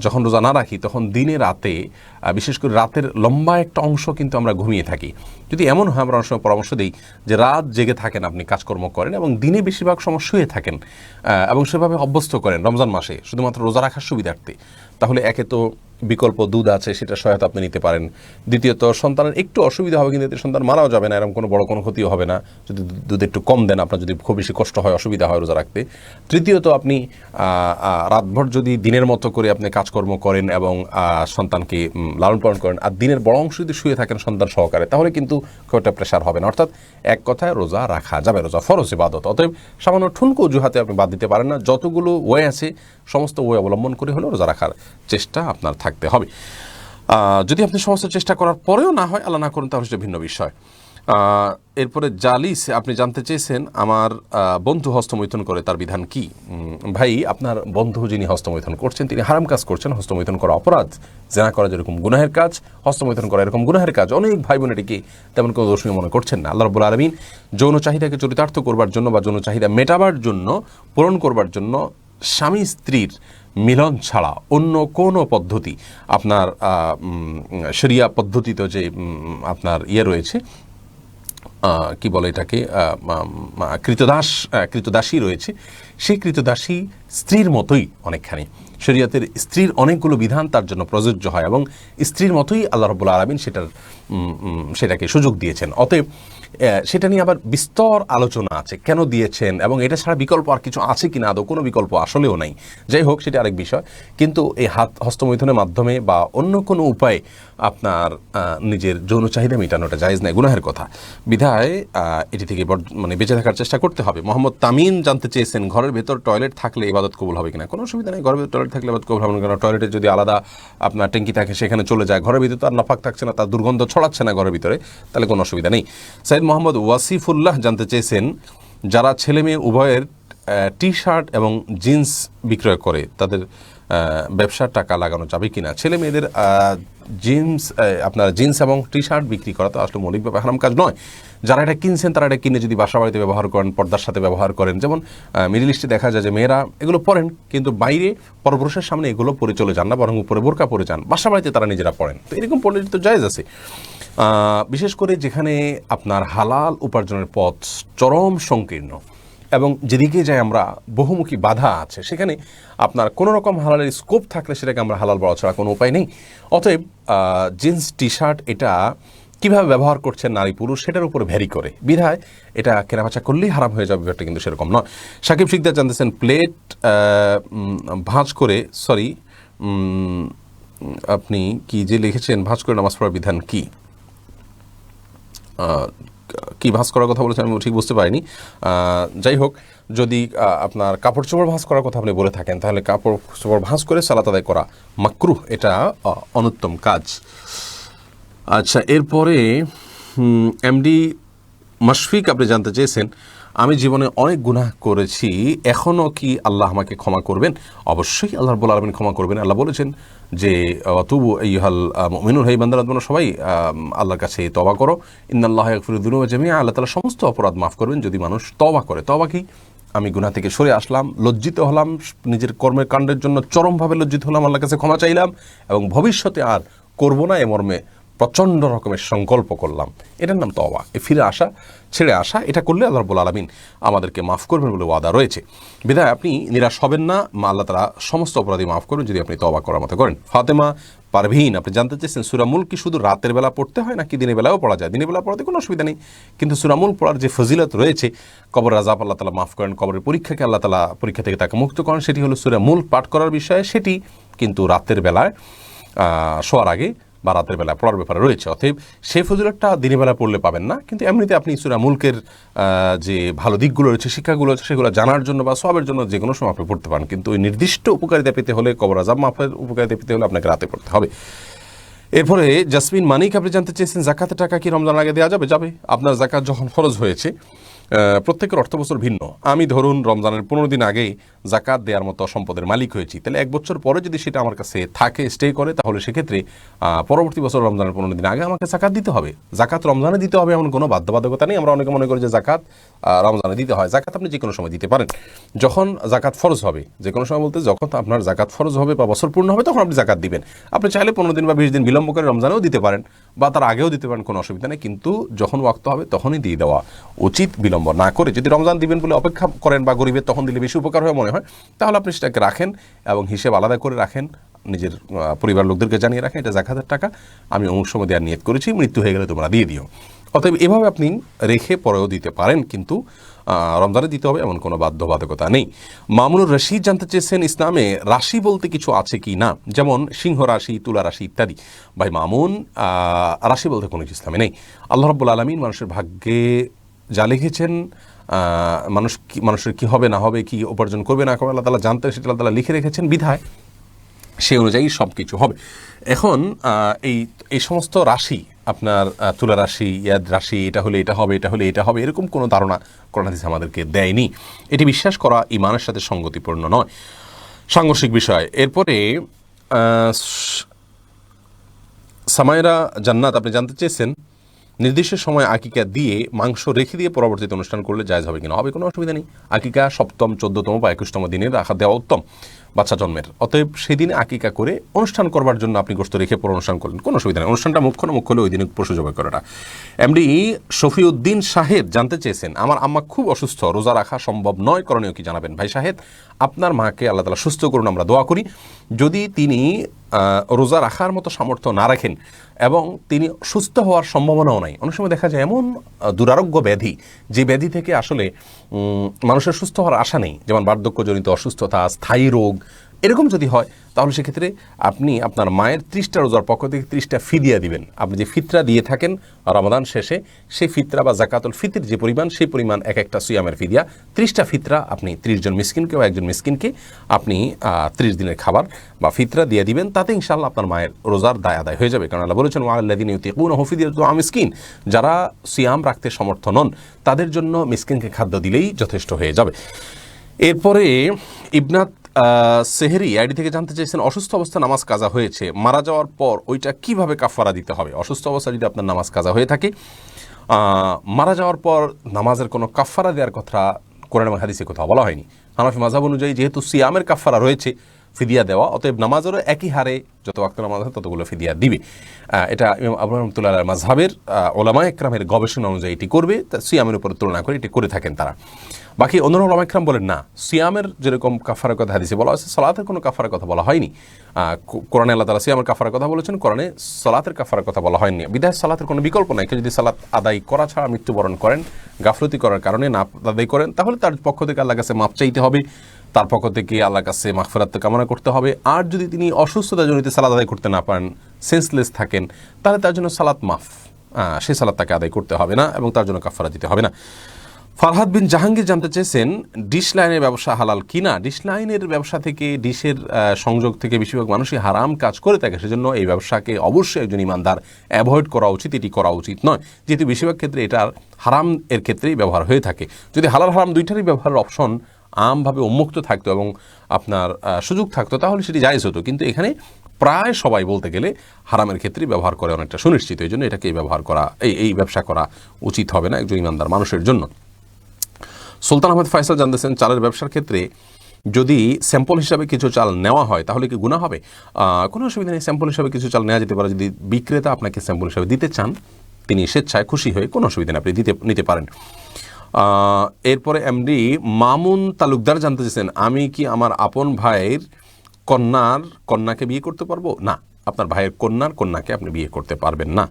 যখন রোজা না রাখি তখন দিনে রাতে, বিশেষ করে রাতের লম্বা একটা অংশ কিন্তু আমরা ঘুমিয়ে থাকি। যদি এমন হয়, আমরা অনেক সময় পরামর্শ দিই যে রাত জেগে থাকেন, আপনি কাজকর্ম করেন এবং দিনে বেশিরভাগ সময় শুয়ে থাকেন এবং সেভাবে অভ্যস্ত করেন রমজান মাসে শুধুমাত্র রোজা রাখার সুবিধার্থে, তাহলে একে তো বিকল্প দুধ আছে, সেটা সহায়তা আপনি নিতে পারেন। দ্বিতীয়ত, সন্তানের একটু অসুবিধা হবে কিন্তু সন্তান মারাও যাবে না, এরকম কোনো বড় কোনো ক্ষতিও হবে না যদি দুধ একটু কম দেন, আপনার যদি খুব বেশি কষ্ট হয়, অসুবিধা হয় রোজা রাখতে। তৃতীয়ত, আপনি রাতভর যদি দিনের মতো করে আপনি কাজকর্ম করেন এবং সন্তানকে লালন পালন করেন, আর দিনের বড় অংশ যদি শুয়ে থাকেন সন্তান সহকারে, তাহলে কিন্তু খুব একটা প্রেশার হবে না। অর্থাৎ এক কথায় রোজা রাখা যাবে, রোজা ফরজ ইবাদত। অতএব সামান্য ঠুনকো অজুহাতে আপনি বাদ দিতে পারেন না, যতগুলো ওয়ে আছে সমস্ত ওয়ে অবলম্বন করে হলেও রোজা রাখার চেষ্টা আপনার থাকতে হবে। যদি আপনি সমস্ত চেষ্টা করার পরেও না হয়, আল্লাহ না করেন, তাহলে সেটা ভিন্ন বিষয়। এরপরে জালিস, আপনি জানতে চেয়েছেন আমার বন্ধু হস্তমৈথুন করে, তার বিধান কি? ভাই, আপনার বন্ধু যিনি হস্তমৈথুন করছেন তিনি হারাম কাজ করছেন। হস্তমৈথুন করা অপরাধ, জেনা করা যেরকম গুনাহের কাজ, হস্তমৈথুন করা এরকম গুনাহের কাজ। অনেক ভাই বোন এটিকে তেমন কোনো দোষণীয় মনে করছেন না। আল্লাহ রাব্বুল আলামিন যৌন চাহিদাকে চরিতার্থ করবার জন্য বা যৌন চাহিদা মেটাবার জন্য, পূরণ করবার জন্য স্বামী স্ত্রীর মিলন ছাড়া অন্য কোনো পদ্ধতি, আপনার শরিয়া পদ্ধতিতে যে আপনার রয়েছে, কি বলে এটাকে, কৃতদাসী রয়েছে, সেই কৃতদাসী স্ত্রীর মতোই অনেকখানি। শরিয়তের স্ত্রীর অনেকগুলো বিধান তার জন্য প্রযোজ্য হয় এবং স্ত্রীর মতোই আল্লাহ রাব্বুল আলামিন সেটাকে সুযোগ দিয়েছেন। অতএব সেটা নিয়ে আবার বিস্তর আলোচনা আছে, কেন দিয়েছেন এবং এটা ছাড়া বিকল্প আর কিছু আছে কিনা, আদৌ কোনো বিকল্প আসলেও নাই। যাই হোক, সেটা আরেক বিষয়। কিন্তু এই হস্তমৈথুনের মাধ্যমে বা অন্য কোনো উপায়ে আপনার নিজের যৌন চাহিদা মেটানোটা জায়েজ নাই, গুনাহের কথা, বিধায় এটি থেকে বেঁচে থাকার চেষ্টা করতে হবে। মোহাম্মদ তামিন জানতে চেয়েছেন ঘরের ভেতর টয়লেট থাকলে ইবাদত কবুল হবে কিনা? কোনো অসুবিধা নেই, ঘরের ভেতর টয়লেট থাকলে ইবাদত কবুল হবে না, কারণ টয়লেটে যদি আলাদা আপনার ট্যাঙ্কি থাকে সেখানে চলে যায়, ঘরের ভিতরে তো আর নাপাক থাকছে না, তার দুর্গন্ধ ছড়াচ্ছে না ঘরের ভিতরে, তাহলে কোনো অসুবিধা নেই। সাইদ মোহাম্মদ ওয়াসিফুল্লাহ জানতে চেয়েছেন যারা ছেলে মেয়ে উভয়ের টি শার্ট এবং জিন্স বিক্রয় করে, তাদের ব্যবসার টাকা লাগানো যাবে কিনা। ছেলে মেয়েদের আপনার জিন্স এবং টি শার্ট বিক্রি করা তো আসলে মৌলিকভাবে হারাম কাজ নয়। যারা এটা কিনছেন তারা এটা কিনে যদি বাসা বাড়িতে ব্যবহার করেন, পর্দার সাথে ব্যবহার করেন, যেমন মিডল ইস্টে দেখা যায় যে মেয়েরা এগুলো পরেন কিন্তু বাইরে পরপুরুষের সামনে এগুলো পরে চলে যান না, বরং উপরে বোরকা পরে যান, বাসা বাড়িতে তারা নিজেরা পড়েন। তো এরকম পড়লে তো জায়েজ আছে। বিশেষ করে যেখানে আপনার হালাল উপার্জনের পথ চরম সংকীর্ণ এবং যেদিকে যাই আমরা বহুমুখী বাধা আছে, সেখানে আপনার কোনো রকম হালালের স্কোপ থাকলে সেটাকে আমরা হালাল বলা ছাড়া কোনো উপায় নেই। অতএব জিন্স টি শার্ট এটা কীভাবে ব্যবহার করছেন নারী পুরুষ সেটার উপর ভ্যারি করে, বিধায় এটা কেনাবেচা করলেই হারাম হয়ে যাবে, ব্যাপারটা কিন্তু সেরকম নয়। সাকিব শিকদার জানতেছেন প্লেট ভাঁজ করে আপনি কি যে লিখেছেন ভাঁজ করে নামাজ পড়ার বিধান কি? কি ভাঁজ করার কথা বলেছেন আমি ঠিক বুঝতে পারিনি। যাই হোক, যদি আপনার কাপড় চোপড় ভাঁজ করার কথা আপনি বলে থাকেন তাহলে কাপড় চোপড় ভাঁজ করে সালাত আদায় করা মাকরুহ, এটা অনুত্তম কাজ। আচ্ছা, এরপরে এমডি মাশফিক আপনি জানতে চেয়েছেন আমি জীবনে অনেক গুনাহ করেছি, এখনও কি আল্লাহ আমাকে ক্ষমা করবেন? অবশ্যই আল্লাহ রাব্বুল আলামিন ক্ষমা করবেন। আল্লাহ বলেছেন যে তুবু আইয়ুহাল মুমিনুন, হে বান্দারা তোমরা সবাই আল্লাহর কাছে তওবা করো, ইন্নাল্লাহা ইয়াগফিরুয যুনুবা জামিআ, আল্লাহ তাআলা সমস্ত অপরাধ মাফ করবেন যদি মানুষ তওবা করে। তওবা কি? আমি গুনাহ থেকে সরে আসলাম, লজ্জিত হলাম, নিজের কর্মের কাণ্ডের জন্য চরমভাবে লজ্জিত হলাম, আল্লাহর কাছে ক্ষমা চাইলাম এবং ভবিষ্যতে আর করব না এ মর্মে প্রচণ্ড রকমের সংকল্প করলাম, এটার নাম তওবা। ফিরে আসা, ছেড়ে আসা, এটা করলে আল্লাহ রাব্বুল আলামিন আমাদেরকে মাফ করবেন বলে ওয়াদা রয়েছে। বিধায় আপনি নিরাশ হবেন না, আল্লাহ তাআলা সমস্ত অপরাধী মাফ করবেন যদি আপনি তওবা করার মতো করেন। ফাতেমা পারভীন আপনি জানতে চেয়েছেন সূরা মুলক কি শুধু রাতের বেলা পড়তে হয় নাকি দিনের বেলাও পড়া যায়? দিনের বেলা পড়াতে কোনো অসুবিধা নেই, কিন্তু সূরা মুলক পড়ার যে ফজিলত রয়েছে, কবর আযাব আল্লাহ তাআলা মাফ করেন, কবরের পরীক্ষাকে আল্লাহ তাআলা পরীক্ষা থেকে তাকে মুক্ত করেন, সেটি হলো সূরা মুলক পাঠ করার বিষয়ে। সেটি কিন্তু রাতের বেলায় শোয়ার আগে বা রাতের বেলা পড়ার ব্যাপারে রয়েছে। অতএব সেই ফজিলতটা দিনের বেলা পড়লে পাবেন না, কিন্তু এমনিতে আপনি সূরা মুলকের যে ভালো দিকগুলো রয়েছে, শিক্ষাগুলো রয়েছে, সেগুলো জানার জন্য বা সওয়াবের জন্য যে কোনো সময় আপনি পড়তে পারেন। কিন্তু ওই নির্দিষ্ট উপকারিতা পেতে হলে, কবর আযাব মাফের উপকারিতা পেতে হলে আপনাকে রাতে পড়তে হবে। এরপরে জাসমিন মানিক আপনি জানতে চেয়েছেন জাকাতের টাকা কি রমজান আগে দেওয়া যাবে? যাবে। আপনার জাকাত যখন ফরজ হয়েছে, প্রত্যেকের অর্থবছর ভিন্ন। আমি ধরুন রমজানের 15 দিন আগেই জাকাত দেওয়ার মতো সম্পদের মালিক হয়েছি, তাহলে 1 বছর পরে যদি সেটা আমার কাছে থাকে, স্টে করে, তাহলে সেক্ষেত্রে পরবর্তী বছর রমজানের 15 দিন আগে আমাকে জাকাত দিতে হবে। জাকাত রমজানে দিতে হবে এমন কোনো বাধ্যবাধকতা নেই। আমরা অনেকে মনে করি যে জাকাত রমজানে দিতে হয়। জাকাত আপনি যে কোনো সময় দিতে পারেন, যখন জাকাত ফরজ হবে। যে কোনো সময় বলতে যখন আপনার জাকাত ফরজ হবে বা বছর পূর্ণ হবে তখন আপনি জাকাত দিবেন। আপনি চাইলে 15 দিন বা 20 দিন বিলম্ব করে রমজানেও দিতে পারেন বা তার আগেও দিতে পারেন, কোনো অসুবিধা নেই, কিন্তু যখন ওয়াক্ত হবে তখনই দিয়ে দেওয়া উচিত, বিলম্ব না করে। যদি রমজান দিবেন বলে অপেক্ষা করেন বা গরিবের তখন দিলে বেশি উপকার হয় মনে হয়, তাহলে আপনি সেটাকে রাখেন এবং হিসেব আলাদা করে রাখেন, নিজের পরিবার লোকদেরকে জানিয়ে রাখেন এটা জাকাতের টাকা, আমি অমুক সময় দেওয়ার নিয়ত করেছি, মৃত্যু হয়ে গেলে তোমরা দিয়ে দিও। অতএব এভাবে আপনি রেখে পরেও দিতে পারেন, কিন্তু রমজানে দিতে হবে এমন কোনো বাধ্যবাধকতা নেই। মামুনুর রশিদ জানতে চেয়েছেন ইসলামে রাশি বলতে কিছু আছে কি না, যেমন সিংহ রাশি, তুলা রাশি ইত্যাদি। ভাই মামুন, রাশি বলতে কোনো কিছু ইসলামে নেই। আল্লাহ রাব্বুল আলামিন মানুষের ভাগ্যে যা লিখেছেন, মানুষের কি হবে না হবে, কি উপার্জন করবে না করবে, আল্লাহ তাআলা জানতেন, সেটা আল্লাহ তাআলা লিখে রেখেছেন, বিধায় সেই অনুযায়ী সব কিছু হবে। এখন এই সমস্ত রাশি, আপনার তুলা রাশি, ইয়াদ রাশি, এটা হলে এটা হবে, এটা হলে এটা হবে, এরকম কোনো ধারণা কোরআন হাদিস আমাদেরকে দেয়নি। এটি বিশ্বাস করা ঈমানের সাথে সঙ্গতিপূর্ণ নয়, সাংঘর্ষিক বিষয়। এরপরে সামায়রা জান্নাত আপনি জানতে চেয়েছেন নির্দিষ্ট সময় আকিকা দিয়ে মাংস রেখে দিয়ে পরবর্তীতে অনুষ্ঠান করলে জায়েজ হবে কিনা? হবে, কোনো অসুবিধা নেই। আকিকা 7ম, 14তম বা 21তম দিনে রাখা দেওয়া উত্তম বাচ্চা জন্মের। অতএব সেদিনে আকিকা করে অনুষ্ঠান করবার জন্য আপনি গোশত রেখে পর অনুষ্ঠান করলেন, কোনো অসুবিধা নেই। অনুষ্ঠানটা মুখ্য না মুখ্য হলে ওই দিনে পশু জবাই করাটা। এমডি শফিউদ্দিন সাহেব জানতে চেয়েছেন আমার আম্মা খুব অসুস্থ, রোজা রাখা সম্ভব নয়, করণীয় কি জানাবেন? ভাই সাহেব, আপনার মাকে আল্লাহ তাআলা সুস্থ করুন, আমরা দোয়া করি। যদি তিনি রোজা রাখার মতো সামর্থ্য না রাখেন এবং তিনি সুস্থ হওয়ার সম্ভাবনাও নাই, অনেক সময় দেখা যায় এমন দুরারোগ্য ব্যাধি যে ব্যাধি থেকে আসলে মানুষের সুস্থ হওয়ার আশা নেই, যেমন বার্ধক্যজনিত অসুস্থতা, স্থায়ী রোগ, এরকম যদি হয় তাহলে সেক্ষেত্রে আপনি আপনার মায়ের 30টা রোজার পক্ষ থেকে 30টা ফিদিয়া দিবেন। আপনি যে ফিতরা দিয়ে থাকেন রমাদান শেষে, সেই ফিতরা বা জাকাতুল ফিতর যে পরিমাণ, সেই পরিমাণ এক একটা সিয়ামের ফিদিয়া। 30টা ফিতরা আপনি 30 জন মিসকিনকে বা একজন মিসকিনকে আপনি 30 দিনের খাবার বা ফিতরা দিয়ে দিবেন, তাতে ইনশাআল্লাহ আপনার মায়ের রোজার দায় আদায় হয়ে যাবে। কারণ আল্লাহ বলেছেন ওয়ালাল্লাযিনা ইউতিকুনাহু ফিদিয়াতুন মিসকিন, যারা সিয়াম রাখতে সমর্থ নন তাদের জন্য মিসকিনকে খাদ্য দিলেই যথেষ্ট হয়ে যাবে। এরপরে সেহরি আইডি থেকে জানতে চাইছেন, অসুস্থ অবস্থায় নামাজ কাজা হয়েছে, মারা যাওয়ার পর ওইটা কিভাবে কাফারা দিতে হবে? অসুস্থ অবস্থায় যদি আপনার নামাজ কাজা হয়ে থাকে, মারা যাওয়ার পর নামাজের কোনো কাফারা দেওয়ার কথা কোরআন এবং হাদিসে কোথাও বলা হয়নি। হানাফি মাযহাব অনুযায়ী যেহেতু সিয়ামের কাফারা রয়েছে ফিদিয়া দেওয়া, অতএব নামাজেরও একই হারে যত ওয়াক্ত নামাজ হয় ততগুলো ফিদিয়া দিবে। এটা ইমাম আবু রহমতুল্লাহ মাযহাবের ওলামা একরামের গবেষণা অনুযায়ী এটি করবে, সিয়ামের উপর তুলনা করে এটি করে থাকেন তারা। বাকি অন্য ওলামা একরাম বলেন না, সিয়ামের যেরকম কাফারের কথা হাদিসে বলা হয়েছে, সালাতের কোনো কাফারের কথা বলা হয়নি। কোরআনে আল্লাহ তাআলা সিয়ামের কাফারের কথা বলেছেন, কোরআনে সালাতের কাফারের কথা বলা হয়নি। বিধায় সালাতের কোনো বিকল্প নাই। কেউ যদি সালাত আদায় করা ছাড়া মৃত্যুবরণ করেন, গাফলতি করার কারণে না আদায় করেন, তাহলে তার পক্ষ থেকে আল্লাহর কাছে মাপ চাইতে হবে, তার পক্ষ থেকে আল্লাহর কাছে মাগফিরাত কামনা করতে হবে। আর যদি তিনি অসুস্থতাজনিত সালাত আদায় করতে না পারেন, সেন্সলেস থাকেন, তাহলে তার জন্য সালাত মাফ, সেই সালাত তাকে আদায় করতে হবে না এবং তার জন্য কাফারা দিতে হবে না। ফারহাদ বিন জাহাঙ্গীর জানতে চেয়েছেন, ডিশ লাইনের ব্যবসা হালাল কিনা? ডিশ লাইনের ব্যবসা থেকে, ডিশের সংযোগ থেকে বেশিরভাগ মানুষই হারাম কাজ করে থাকে, সেজন্য এই ব্যবসাকে অবশ্যই একজন ইমানদার অ্যাভয়েড করা উচিত, এটি করা উচিত নয়, যেহেতু বেশিরভাগ ক্ষেত্রে এটার হারাম এর ক্ষেত্রেই ব্যবহার হয়ে থাকে। যদি হালাল হারাম দুইটারই ব্যবহারের অপশন আমভাবে উন্মুক্ত থাকতো এবং আপনার সুযোগ থাকতো, তাহলে সেটি জায়েজ হতো। কিন্তু এখানে প্রায় সবাই বলতে গেলে হারামের ক্ষেত্রেই ব্যবহার করে অনেকটা সুনিশ্চিত, এই জন্য এটাকে ব্যবহার করা, এই ব্যবসা করা উচিত হবে না একজন ইমানদার মানুষের জন্য। সুলতান আহমেদ ফয়সাল জানতেছেন, চালের ব্যবসার ক্ষেত্রে যদি স্যাম্পল হিসাবে কিছু চাল নেওয়া হয় তাহলে কি গুনাহ হবে? কোনো অসুবিধা নেই, স্যাম্পল হিসাবে কিছু চাল নেওয়া যেতে পারে। যদি বিক্রেতা আপনাকে স্যাম্পল হিসাবে দিতে চান, তিনি স্বেচ্ছায় খুশি হয়ে, কোনো অসুবিধা নেই, আপনি নিতে পারেন। এরপরে এমডি মামুন তালুকদার জানতে চেয়েছেন, আমি কি আমার আপন ভাইয়ের কন্যাকে বিয়ে করতে পারবো? না, আপনার ভাইয়ের কন্যাকে আপনি বিয়ে করতে পারবেন না।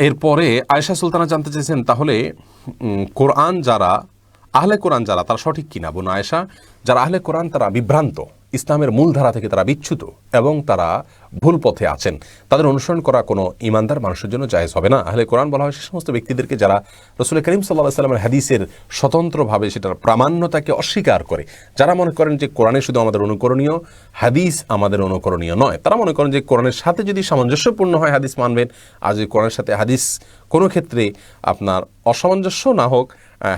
এরপরে আয়েশা সুলতানা জানতে চেয়েছেন, তাহলে আহলে কোরআন যারা তারা সঠিক কিনা? বোন আয়েশা, যারা আহলে কোরআন তারা বিভ্রান্ত, ইসলামের মূলধারা থেকে তারা বিচ্যুত এবং তারা ভুল পথে আছেন, তাদের অনুসরণ করা কোনো ইমানদার মানুষের জন্য জায়েজ হবে না। আহলে কোরআন বলা হয় সে সমস্ত ব্যক্তিদেরকে যারা রাসূল করিম সাল্লাল্লাহু আলাইহি ওয়াসাল্লামের হাদিসের স্বতন্ত্রভাবে সেটার প্রামাণ্যতাকে অস্বীকার করে, যারা মনে করেন যে কোরআনে শুধু আমাদের অনুকরণীয়, হাদিস আমাদের অনুকরণীয় নয়। তারা মনে করেন যে কোরআনের সাথে যদি সামঞ্জস্যপূর্ণ হয় হাদিস মানবেন, আর যদি কোরআনের সাথে হাদিস কোনো ক্ষেত্রে আপনার অসামঞ্জস্য না হোক,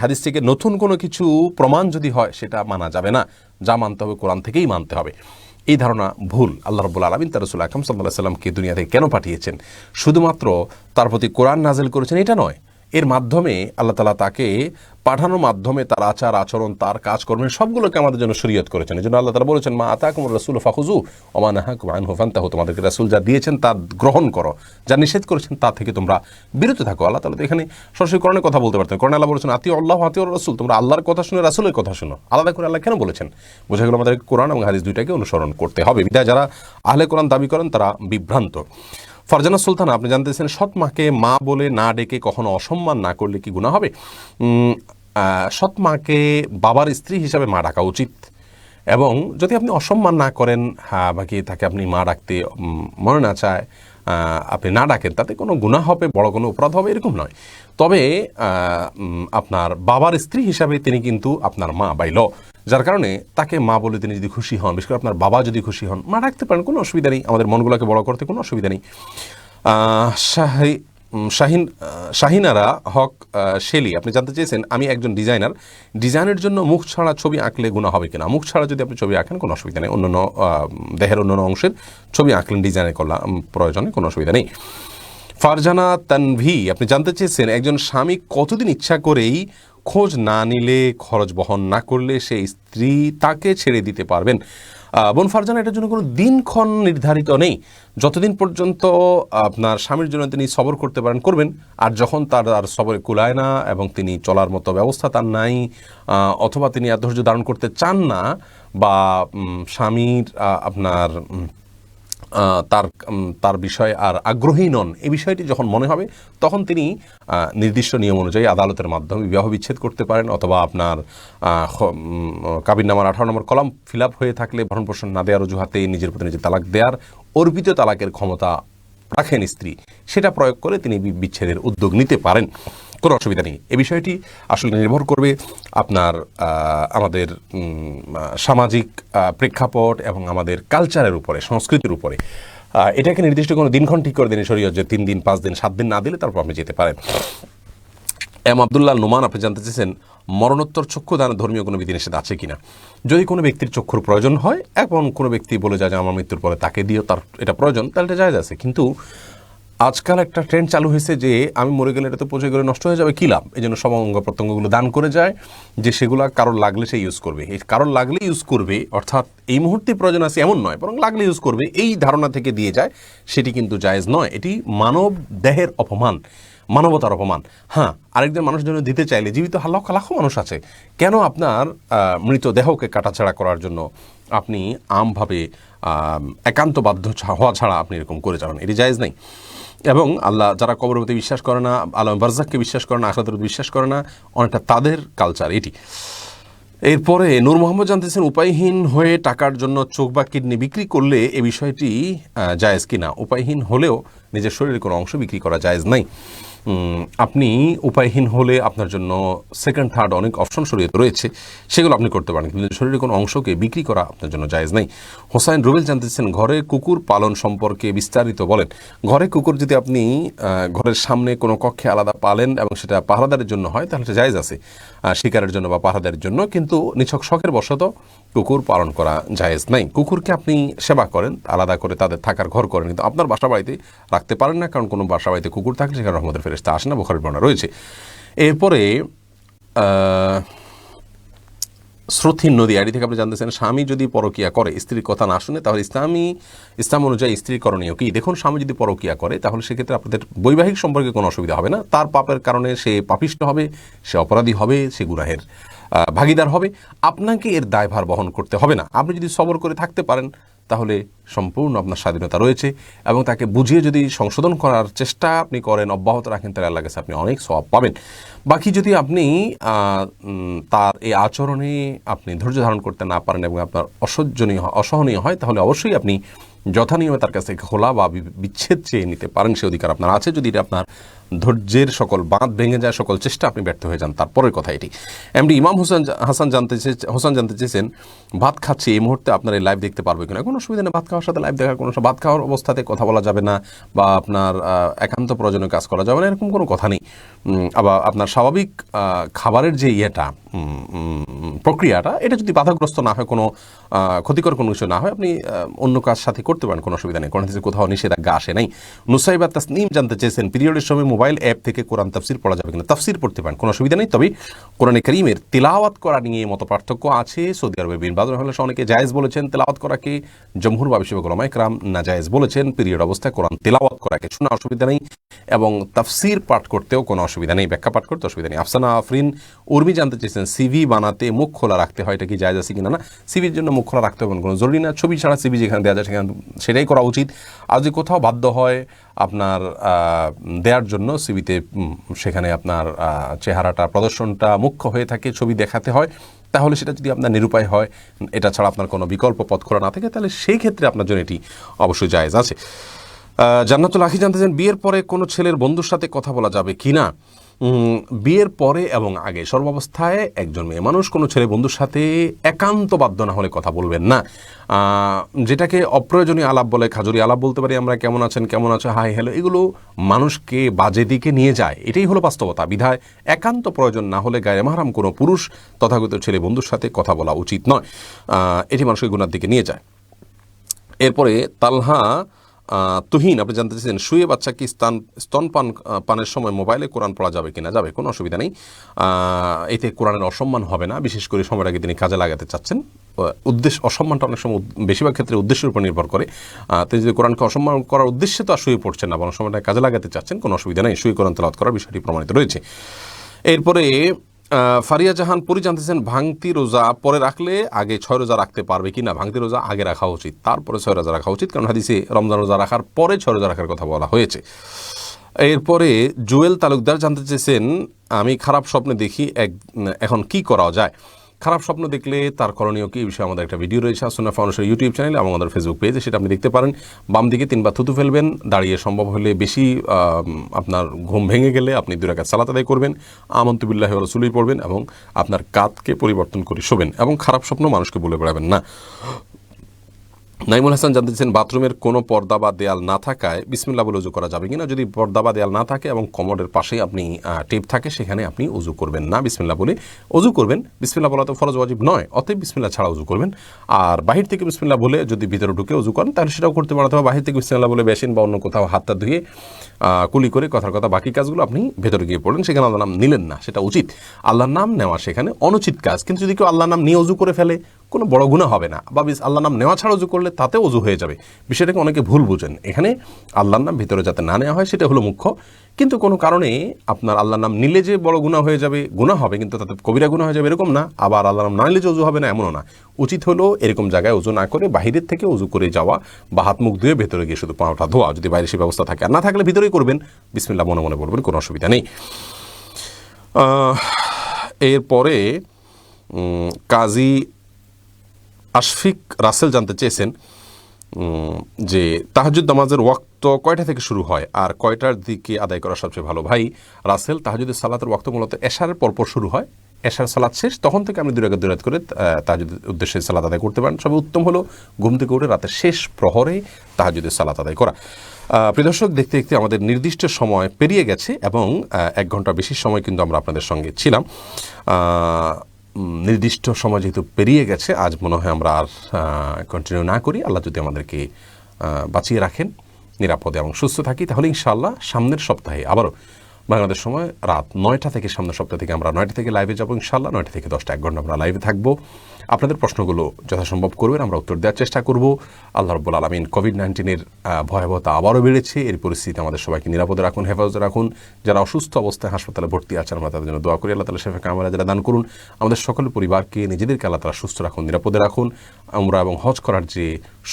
হাদিস থেকে নতুন কোনো কিছু প্রমাণ যদি হয়, সেটা মানা যাবে না, যা মানতে হবে কোরআন থেকেই মানতে হবে। এই ধারণা ভুল। আল্লাহ রাব্বুল আলামিন তার রাসূল আকরাম সাল্লাল্লাহু আলাইহি ওয়াসাল্লামকে দুনিয়া থেকে কেন পাঠিয়েছেন? শুধুমাত্র তার প্রতি কোরআন নাযিল করেছেন এটা নয়, এর মাধ্যমে আল্লাহ তাআলা তাকে পাঠানোর মাধ্যমে তার আচার আচরণ, তার কাজকর্মের সবগুলোকে আমাদের জন্য শরীয়ত করেছেন। এই জন্য আল্লাহ তাআলা বলেছেন, মা আতাকুমুর রাসূলু ফাখুযু ওয়া মা নাহাকুম আনহু ফান্তাহু, তোমাদেরকে রাসূল যা দিয়েছেন তা গ্রহণ করো, যা নিষেধ করেছেন তা থেকে তোমরা বিরত থাকো। আল্লাহ তাআলা তো এখানে সরাসরি কোরআনের কথা বলতে পারতেন। কোরআনে আল্লাহ বলেছেন, আতিউ আল্লাহ ওয়া আতিউর রাসূল, তোমরা আল্লাহর কথা শুনে রাসূলের কথা শুনো। আলাদা করে আল্লাহ কেন বলেছেন? বোঝা গেল আমাদের কোরআন এবং হাদিস দুইটাকে অনুসরণ করতে হবে। বিধায় যারা আহলে কোরআন দাবি করেন তারা বিভ্রান্ত। ফারজানা সুলতানা আপনি জানতেছেন, সৎ মাকে মা বলে না ডেকে কখনো অসম্মান না করলে কি গুনাহ হবে? সৎ মাকে বাবার স্ত্রী হিসাবে মা ডাকা উচিত, এবং যদি আপনি অসম্মান না করেন, বাকি তাকে আপনি মা ডাকতে মনে না চায়, আপনি না ডাকেন, তাতে কোনো গুনাহ হবে, বড় কোনো অপরাধ হবে এরকম নয়। তবে আপনার বাবার স্ত্রী হিসাবে তিনি কিন্তু আপনার মা বাই ল, যার কারণে তাকে মা বলে তিনি যদি খুশি হন, বিশেষ করে আপনার বাবা যদি খুশি হন, মা ডাকতে পারেন, কোনো অসুবিধা নেই, আমাদের মনগুলোকে বড় করতে কোনো অসুবিধা নেই। শাহিনারা হক শেলি আপনি জানতে চেয়েছেন, আমি একজন ডিজাইনের জন্য মুখ ছাড়া ছবি আঁকলে গুনাহ হবে কিনা? মুখ ছাড়া যদি আপনি ছবি আঁকেন কোনো অসুবিধা নেই, অন্যান্য দেহের অন্যান্য অংশের ছবি আঁকলেন ডিজাইনের করলাম প্রয়োজনে, কোনো অসুবিধা নেই। ফারজানা তানভি আপনি জানতে চেয়েছেন, একজন স্বামী কতদিন ইচ্ছা করেই খোঁজ না নিলে, খরচ বহন না করলে সেই স্ত্রী তাকে ছেড়ে দিতে পারবেন? বোন ফারজানা, এটার জন্য কোনো দিনক্ষণ নির্ধারিত নেই। যতদিন পর্যন্ত আপনার স্বামীর জন্য তিনি সবর করতে পারেন করবেন, আর যখন তার আর সবরে কুলায় না এবং তিনি চলার মতো ব্যবস্থা তার নাই, অথবা তিনি আর ধৈর্য ধারণ করতে চান না, বা স্বামীর আপনার তার বিষয়ে আর আগ্রহী নন, এই বিষয়টি যখন মনে হবে, তখন তিনি নির্দিষ্ট নিয়ম অনুযায়ী আদালতের মাধ্যমে বিবাহ বিচ্ছেদ করতে পারেন, অথবা আপনার কাবিননামার 18 নম্বর কলাম ফিল আপ হয়ে থাকলে ভরণ পোষণ না দেওয়ার অজুহাতে নিজের প্রতি নিজে তালাক দেওয়ার অর্পিত তালাকের ক্ষমতা রাখেন স্ত্রী, সেটা প্রয়োগ করে তিনি বিচ্ছেদের উদ্যোগ নিতে পারেন, কোনো অসুবিধা নেই। এই বিষয়টি আসলে নির্ভর করবে আপনার আমাদের সামাজিক প্রেক্ষাপট এবং আমাদের কালচারের উপরে, সংস্কৃতির উপরে। এটাকে নির্দিষ্ট কোনো দিনক্ষণ ঠিক করে দেন শরীয়ত যে 3 দিন 5 দিন 7 দিন না দিলে তারপর আপনি যেতে পারেন। এম আবদুল্লাহ নোমান আপনি জানতে চেয়েছেন মরণোত্তর চক্ষু দানের ধর্মীয় কোনো বিধিনিষেধ আছে কিনা। যদি কোনো ব্যক্তির চক্ষুর প্রয়োজন হয় এবং কোনো ব্যক্তি বলে যায় যে আমার মৃত্যুর পরে তাকে দিও, তার এটা প্রয়োজন, তাহলে এটা জায়েজ আছে। কিন্তু আজকাল একটা ট্রেন্ড চালু হয়েছে যে আমি মরে গেলে এটা তো পচে গেলে নষ্ট হয়ে যাবে, কী লাভ, এই জন্য সব অঙ্গ প্রত্যঙ্গগুলো দান করে যায়, যে সেগুলো কারোর লাগলে সে ইউজ করবে। এই কারোর লাগলে ইউজ করবে অর্থাৎ এই মুহূর্তে প্রয়োজন আছে এমন নয়, বরং লাগলে ইউজ করবে, এই ধারণা থেকে দিয়ে যায়, সেটি কিন্তু জায়েজ নয়। এটি মানব দেহের অপমান, মানবতার অপমান। হ্যাঁ, আরেকজন মানুষের জন্য দিতে চাইলে, জীবিত লাখ লাখ মানুষ আছে, কেন আপনার মৃতদেহকে কাটাছাড়া করার জন্য আপনি আমভাবে একান্ত বাধ্য হওয়া ছাড়া আপনি এরকম করে যাবেন, এটি জায়েজ নেই। এবং আল্লাহ যারা কবরতে বিশ্বাস করে না, আলম বারজাককে বিশ্বাস করে না, আখিরাতে বিশ্বাস করে না, অনেকটা তাদের কালচার এটি। এরপরে নূর মোহাম্মদ জানতেছেন উপায়হীন হয়ে টাকার জন্য চোখ বা কিডনি বিক্রি করলে এ বিষয়টি জায়েজ কিনা। উপায়হীন হলেও নিজের শরীরের কোনো অংশ বিক্রি করা জায়েজ নাই। আপনি উপায়হীন হলে আপনার জন্য সেকেন্ড থার্ড অনেক অপশন শরীয়তে রয়েছে, সেগুলো আপনি করতে পারেন, কিন্তু শরীরের কোনো অংশকে বিক্রি করা আপনার জন্য জায়েজ নাই। হোসাইন রুবেল জানতেছেন ঘরে কুকুর পালন সম্পর্কে বিস্তারিত বলেন। ঘরে কুকুর যদি আপনি ঘরের সামনে কোনো কক্ষে আলাদা পালেন এবং সেটা পাহারাদারের জন্য হয়, তাহলে সেটা জায়েজ আছে, শিকারের জন্য বা পাহারাদারের জন্য। কিন্তু নিছক শখের বশত কুকুর পালন করা জায়েজ নাই। কুকুরকে আপনি সেবা করেন, আলাদা করে তাদের থাকার ঘর করেন, কিন্তু আপনার বাসা বাড়িতে রাখতে পারেন না, কারণ কোনো বাসা বাড়িতে কুকুর থাকলে সেখানে রহমতের ফেরেশতা আসে না, বুখারীর বর্ণনা রয়েছে। এরপরে স্রোতহীন নদী আইডি থেকে আপনি জানতেছেন স্বামী যদি পরকিয়া করে, স্ত্রীর কথা না শুনে, তাহলে ইসলাম অনুযায়ী স্ত্রীর করণীয় কি? দেখুন, স্বামী যদি পরকিয়া করে তাহলে সেক্ষেত্রে আপনাদের বৈবাহিক সম্পর্কে কোনো অসুবিধা হবে না। তার পাপের কারণে সে পাপিষ্ট হবে, সে অপরাধী হবে, সে গুনাহের ভাগীদার হবে। আপনাকে এর দায়ভার বহন করতে হবে না। আপনি যদি সবর করে থাকতে পারেন তাহলে সম্পূর্ণ আপনার স্বাধীনতা রয়েছে, এবং তাকে বুঝিয়ে যদি সংশোধন করার চেষ্টা আপনি করেন, অব্যাহত রাখেন, তাহলে আল্লাহর কাছে আপনি অনেক সওয়াব পাবেন। বাকি যদি আপনি তার এই আচরণে আপনি ধৈর্য ধারণ করতে না পারেন এবং আপনার অসহনীয় হয়, তাহলে অবশ্যই আপনি যথানিয়মে তার কাছ থেকে খোলা বা বিচ্ছেদ চেয়ে নিতে পারেন, সে অধিকার আপনার আছে। যদি এটা আপনার ধৈর্যের সকল বাঁধ ভেঙে যায়, সকল চেষ্টা আপনি ব্যর্থ হয়ে যান, তারপরের কথা এটি। এমডি ইমাম হাসান জানতে চেয়েছেন ভাত খাচ্ছি, এই মুহূর্তে আপনার এই লাইভ দেখতে পারবে কিনা। কোনো অসুবিধা নেই, ভাত খাওয়ার সাথে লাইভ দেখার কোনো, ভাত খাওয়ার অবস্থাতে কথা বলা যাবে না বা আপনার একান্ত প্রয়োজনীয় কাজ করা যাবে না, এরকম কোনো কথা নেই। আবার আপনার স্বাভাবিক খাবারের যে প্রক্রিয়াটা, এটা যদি বাধাগ্রস্ত না হয়, কোনো ক্ষতিকর কোনো কিছু না হয়, আপনি অন্য কাজ সাথে করতে পারেন, কোনো অসুবিধা নেই, কোনো কোথাও নিষেধাজ্ঞা আসে নাই। নুসাইবা তাসনিম জানতে চেয়েছেন পিরিয়ডের সময় মোবাইল অ্যাপ থেকে কোরআন তাফসির পড়া যাবে কিনা। তাফসির পড়তে পারেন, কোনো অসুবিধা নেই, তবে কোরআনে কারীমের তিলাওয়াত করা নিয়ে মত পার্থক্য আছে। সৌদি আরবের বিন বাজ রাহিমাহুল্লাহ অনেকে জায়েজ বলেছেন তিলাওয়াত করাকে, জমহুর বা বেশিরভাগ উলামায়ে কেরাম নাজায়েজ বলেছেন। পিরিয়ড অবস্থায় কোরআন তিলাওয়াত করাকে শোনা অসুবিধা নেই, এবং তাফসির পাঠ করতেও কোনো অসুবিধা নেই, ব্যাখ্যা পাঠ করতে অসুবিধা নেই। আফসানা আফরিন উর্মি জানতে চেয়েছেন সিভি বানাতে মুখ খোলা রাখতে হয়, এটা কি জায়েজ আছে কিনা। না, সিভির জন্য মুখ খোলা রাখতে হবে কোনো জরুরি না, ছবি ছাড়া সিভি যেখানে দেওয়া যায় সেখানে সেটাই করা উচিত। আর যদি কোথাও বাধ্য হয় আপনার দেওয়ার জন্য সিভিতে, সেখানে আপনার চেহারাটা প্রদর্শনটা মুখ্য হয়ে থাকে, ছবি দেখাতে হয়, তাহলে সেটা যদি আপনার নিরুপায় হয়, এটা ছাড়া আপনার কোনো বিকল্প পথ খোলা না থাকে, তাহলে সেই ক্ষেত্রে আপনার জন্য এটি অবশ্যই জায়েজ আছে। জান্নাতুল আখি জানতেছেন বিয়ের পরে কোনো ছেলের বন্ধুর সাথে কথা বলা যাবে কি না। বিয়ের পরে এবং আগে সর্বাবস্থায় একজন মেয়ে মানুষ কোনো ছেলে বন্ধুর সাথে একান্ত বাধ্য না হলে কথা বলবেন না। যেটাকে অপ্রয়োজনীয় আলাপ বলে, খাজুরি আলাপ বলতে পারি আমরা, কেমন আছেন, কেমন আছো, হাই হ্যালো, এগুলো মানুষকে বাজে দিকে নিয়ে যায়, এটাই হলো বাস্তবতা। বিধায় একান্ত প্রয়োজন না হলে গায়ে মাহরাম কোনো পুরুষ তথাগত ছেলে বন্ধুর সাথে কথা বলা উচিত নয়, এটি মানুষকে গুনার দিকে নিয়ে যায়। এরপরে তালহা তুহিন আপনি জানতে চাইছেন শুয়ে বাচ্চাকে পানের সময় মোবাইলে কোরআন পড়া যাবে কিনা। যাবে, কোনো অসুবিধা নেই, এতে কোরআনের অসম্মান হবে না। বিশেষ করে সময়টাকে তিনি কাজে লাগাতে চাচ্ছেন, অসম্মানটা অনেক সময় বেশিরভাগ ক্ষেত্রে উদ্দেশ্যের উপর নির্ভর করে। তিনি যদি কোরআনকে অসম্মান করার উদ্দেশ্যে তো আর শুয়ে পড়ছেন না, বরং সময়টা কাজে লাগাতে চাচ্ছেন, কোনো অসুবিধা নেই, শুয়ে কোরআন তেলাওয়াত করার বিষয়টি প্রমাণিত রয়েছে। এরপরে ফারিয়া জাহান পুরি জানতেছেন ভাঙতি রোজা পরে রাখলে আগে 6 রোজা রাখতে পারবে কি না। ভাঙতি রোজা আগে রাখা উচিত, তারপরে 6 রোজা রাখা উচিত, কারণ হাদিসে রমজান রোজা রাখার পরে 6 রোজা রাখার কথা বলা হয়েছে। এরপরে জুয়েল তালুকদার জানতে চেয়েছেন আমি খারাপ স্বপ্নে দেখি, এখন কি করা যায়। খারাপ স্বপ্ন দেখলে তার করণীয় কি, এই বিষয়ে আমাদের একটা ভিডিও রয়েছে সুন্নাহ ফাউন্ডেশন ইউটিউব চ্যানেলে এবং আমাদের ফেসবুক পেজে, সেটা আপনি দেখতে পারেন। বাম দিকে 3 বার থুতু ফেলবেন, দাঁড়িয়ে সম্ভব হলে বেশি আপনার ঘুম ভেঙে গেলে আপনি 2 রাকাত সালাত আদায় করবেন, আমানতু বিল্লাহি ওয়া রাসূলিহি পড়বেন এবং আপনার কাঁধকে পরিবর্তন করে শোবেন, এবং খারাপ স্বপ্ন মানুষকে বলে বেড়াবেন না। 3 বার থুতু ফেলবেন, দাঁড়িয়ে সম্ভব হলে বেশি ঘুম ভেঙে গেলে আপনি 2 রাকাত সালাত আদায় করবেন, আমানতু বিল্লাহি ওয়া রাসূলিহি পড়বেন এবং আপনার কাঁধকে পরিবর্তন করে শোবেন। নাইমুল হাসান জানতে চাচ্ছেন বাথরুমের কোনো পর্দা বা দেয়াল না থাকায় বিসমিল্লাহ বলে উজু করা যাবে কিনা। যদি পর্দা বা দেয়াল না থাকে এবং কমোডের পাশেই আপনি টেপ থাকে, সেখানে আপনি উজু করবেন না, বিসমিল্লাহ বলে উজু করবেন। বিসমিল্লাহ বলা তো ফরজ ওয়াজিব নয়, অতএব বিসমিল্লাহ ছাড়া উজু করবেন। আর বাহির থেকে বিসমিল্লাহ বলে যদি ভিতরে ঢুকে উজু করেন তাহলে সেটাও করতে পারেন, অথবা বাহির থেকে বিসমিল্লাহ বলে বেসিন বা অন্য কোথাও হাতটা ধুয়ে কুলি করে কথার কথা বাকি কাজগুলো আপনি ভেতরে গিয়ে পড়লেন, সেখানে আল্লাহর নাম নিলেন না, সেটা উচিত। আল্লাহর নাম নেওয়া সেখানে অনুচিত কাজ। কিন্তু যদি কেউ আল্লাহর নাম নিয়ে উজু করে ফেলে কোনো বড় গুনাহ হবে না, বা আল্লাহর নাম নেওয়া ছাড়া উজু করলে তাতে উজু হয়ে যাবে। বিষয়টাকে অনেকে ভুল বুঝেন। এখানে আল্লাহর নাম ভিতরে যাতে না নেওয়া হয় সেটা হলো মুখ্য। কিন্তু কোনো কারণে আপনার আল্লাহর নাম নিলে যে বড় গুনাহ হয়ে যাবে, গুনাহ হবে কিন্তু তাতে কবিরা গুনাহ হয়ে যাবে এরকম না, আবার আল্লাহর নাম না নিলে যে উজু হবে না এমনও না। উচিত হলো এরকম জায়গায় উজু না করে বাহিরের থেকে উজু করে যাওয়া, বা হাত মুখ ধুয়ে ভেতরে গিয়ে শুধু পাওয়াটা ধোয়া, যদি বাইরে সে ব্যবস্থা থাকে। আর না থাকলে ভিতরেই করবেন, বিসমিল্লাহ মনে মনে বলবেন, কোনো অসুবিধা নেই। এরপরে কাজী আশফিক রাসেল জানতে চেয়েছেন যে তাহাজ্জুদ নামাজের ওয়াক্ত কয়টা থেকে শুরু হয় আর কয়টার দিকে আদায় করা সবচেয়ে ভালো। ভাই রাসেল, তাহাজ্জুদের সালাতের ওয়াক্ত মূলত এশারের পরপর শুরু হয়, এশার সালাত শেষ, তখন থেকে আপনি 2 রাকাত 2 রাকাত করে তাহাজ্জুদের উদ্দেশ্যে সালাত আদায় করতে পারেন। সবে উত্তম হলো ঘুম থেকে উঠে রাতের শেষ প্রহরে তাহাজ্জুদের সালাত আদায় করা। প্রিয় দর্শক, দেখতে দেখতে আমাদের নির্দিষ্ট সময় পেরিয়ে গেছে এবং 1 ঘন্টা বেশি সময় কিন্তু আমরা আপনাদের সঙ্গে ছিলাম। নির্দিষ্ট সময় যেহেতু পেরিয়ে গেছে, আজ মনে হয় আমরা আর কন্টিনিউ না করি। আল্লাহ যদি আমাদেরকে বাঁচিয়ে রাখেন, নিরাপদে এবং সুস্থ থাকি, তাহলে ইনশাআল্লাহ সামনের সপ্তাহে আবারও বাংলাদেশ সময় রাত 9টা থেকে, সামনের সপ্তাহ থেকে আমরা 9টা থেকে লাইভে যাবো ইনশাআল্লাহ। 9টা থেকে 10টা 1 ঘন্টা আমরা লাইভে থাকবো। আপনাদের প্রশ্নগুলো যথাসম্ভব করবেন, আমরা উত্তর দেওয়ার চেষ্টা করব। আল্লাহ রাব্বুল আলামিন কোভিড-19-এর ভয়াবহতা আবারও বেড়েছে, এর পরিস্থিতি আমাদের সবাইকে নিরাপদে রাখুন, হেফাজতে রাখুন। যারা অসুস্থ অবস্থায় হাসপাতালে ভর্তি আছেন, আমরা তাদের জন্য দোয়া করি। আল্লাহ তাআলা শিফা কামিলা যারা দান করুন। আমাদের সকল পরিবারকে, নিজেদেরকে আল্লাহ তাআলা সুস্থ রাখুন, নিরাপদে রাখুন। আমরা এবং হজ করার যে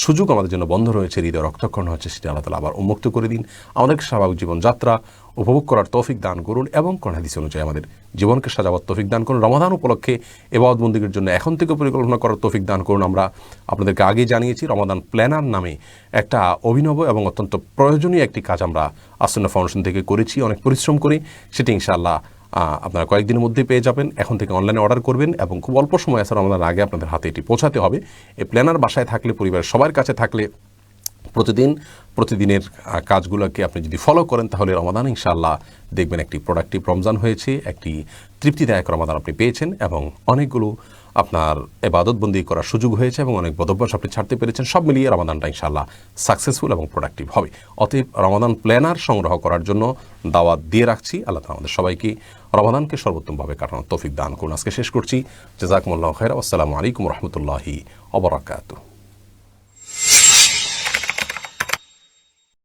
সুযোগ আমাদের জন্য বন্ধ রয়েছে, হৃদয় রক্তক্ষরণ হচ্ছে, সেটা আল্লাহ তাআলা আবার উন্মুক্ত করে দিন। আমাদেরকে স্বাভাবিক জীবনযাত্রা উপভোগ করার তৌফিক দান করুন এবং কোরআন হাদিস অনুযায়ী আমাদের জীবনকে সাজাবার তৌফিক দান করুন। রমাদান উপলক্ষে ইবাদত বন্দেগীর জন্য এখন থেকে পরিকল্পনা করার তৌফিক দান করুন। আমরা আপনাদেরকে আগেই জানিয়েছি, রমাদান প্ল্যানার নামে একটা অভিনব এবং অত্যন্ত প্রয়োজনীয় একটি কাজ আমরা আসুন্নাহ ফাউন্ডেশন থেকে করেছি, অনেক পরিশ্রম করে। সেটি ইনশাআল্লাহ আপনারা কয়েকদিনের মধ্যেই পেয়ে যাবেন। এখন থেকে অনলাইনে অর্ডার করবেন এবং খুব অল্প সময় আছে রমাদানের আগে আপনাদের হাতে এটি পৌঁছাতে হবে। এই প্ল্যানার বাসায় থাকলে, পরিবারের সবার কাছে থাকলে, প্রতিদিনের কাজগুলোকে আপনি যদি ফলো করেন, তাহলে রমাদান ইনশাআল্লাহ দেখবেন একটি প্রোডাক্টিভ রমজান হয়েছে, একটি তৃপ্তিদায়ক রমাদান আপনি পেয়েছেন এবং অনেকগুলো আপনার ইবাদতবন্দি করার সুযোগ হয়েছে এবং অনেক বদভ্যাস আপনি ছাড়তে পেরেছেন। সব মিলিয়ে রমাদানটা ইনশাআল্লাহ সাকসেসফুল এবং প্রোডাক্টিভ হবে। অতএব রমাদান প্ল্যানার সংগ্রহ করার জন্য দাওয়াত দিয়ে রাখছি। আল্লাহ তাআলা আমাদের সবাইকে রমাদানকে সর্বোত্তমভাবে কাটানোর তৌফিক দান করুন। আজকে শেষ করছি। জাযাকুমুল্লাহু খায়রা। আসসালামু আলাইকুম ওয়া রাহমাতুল্লাহি ওয়া বারাকাতুহু।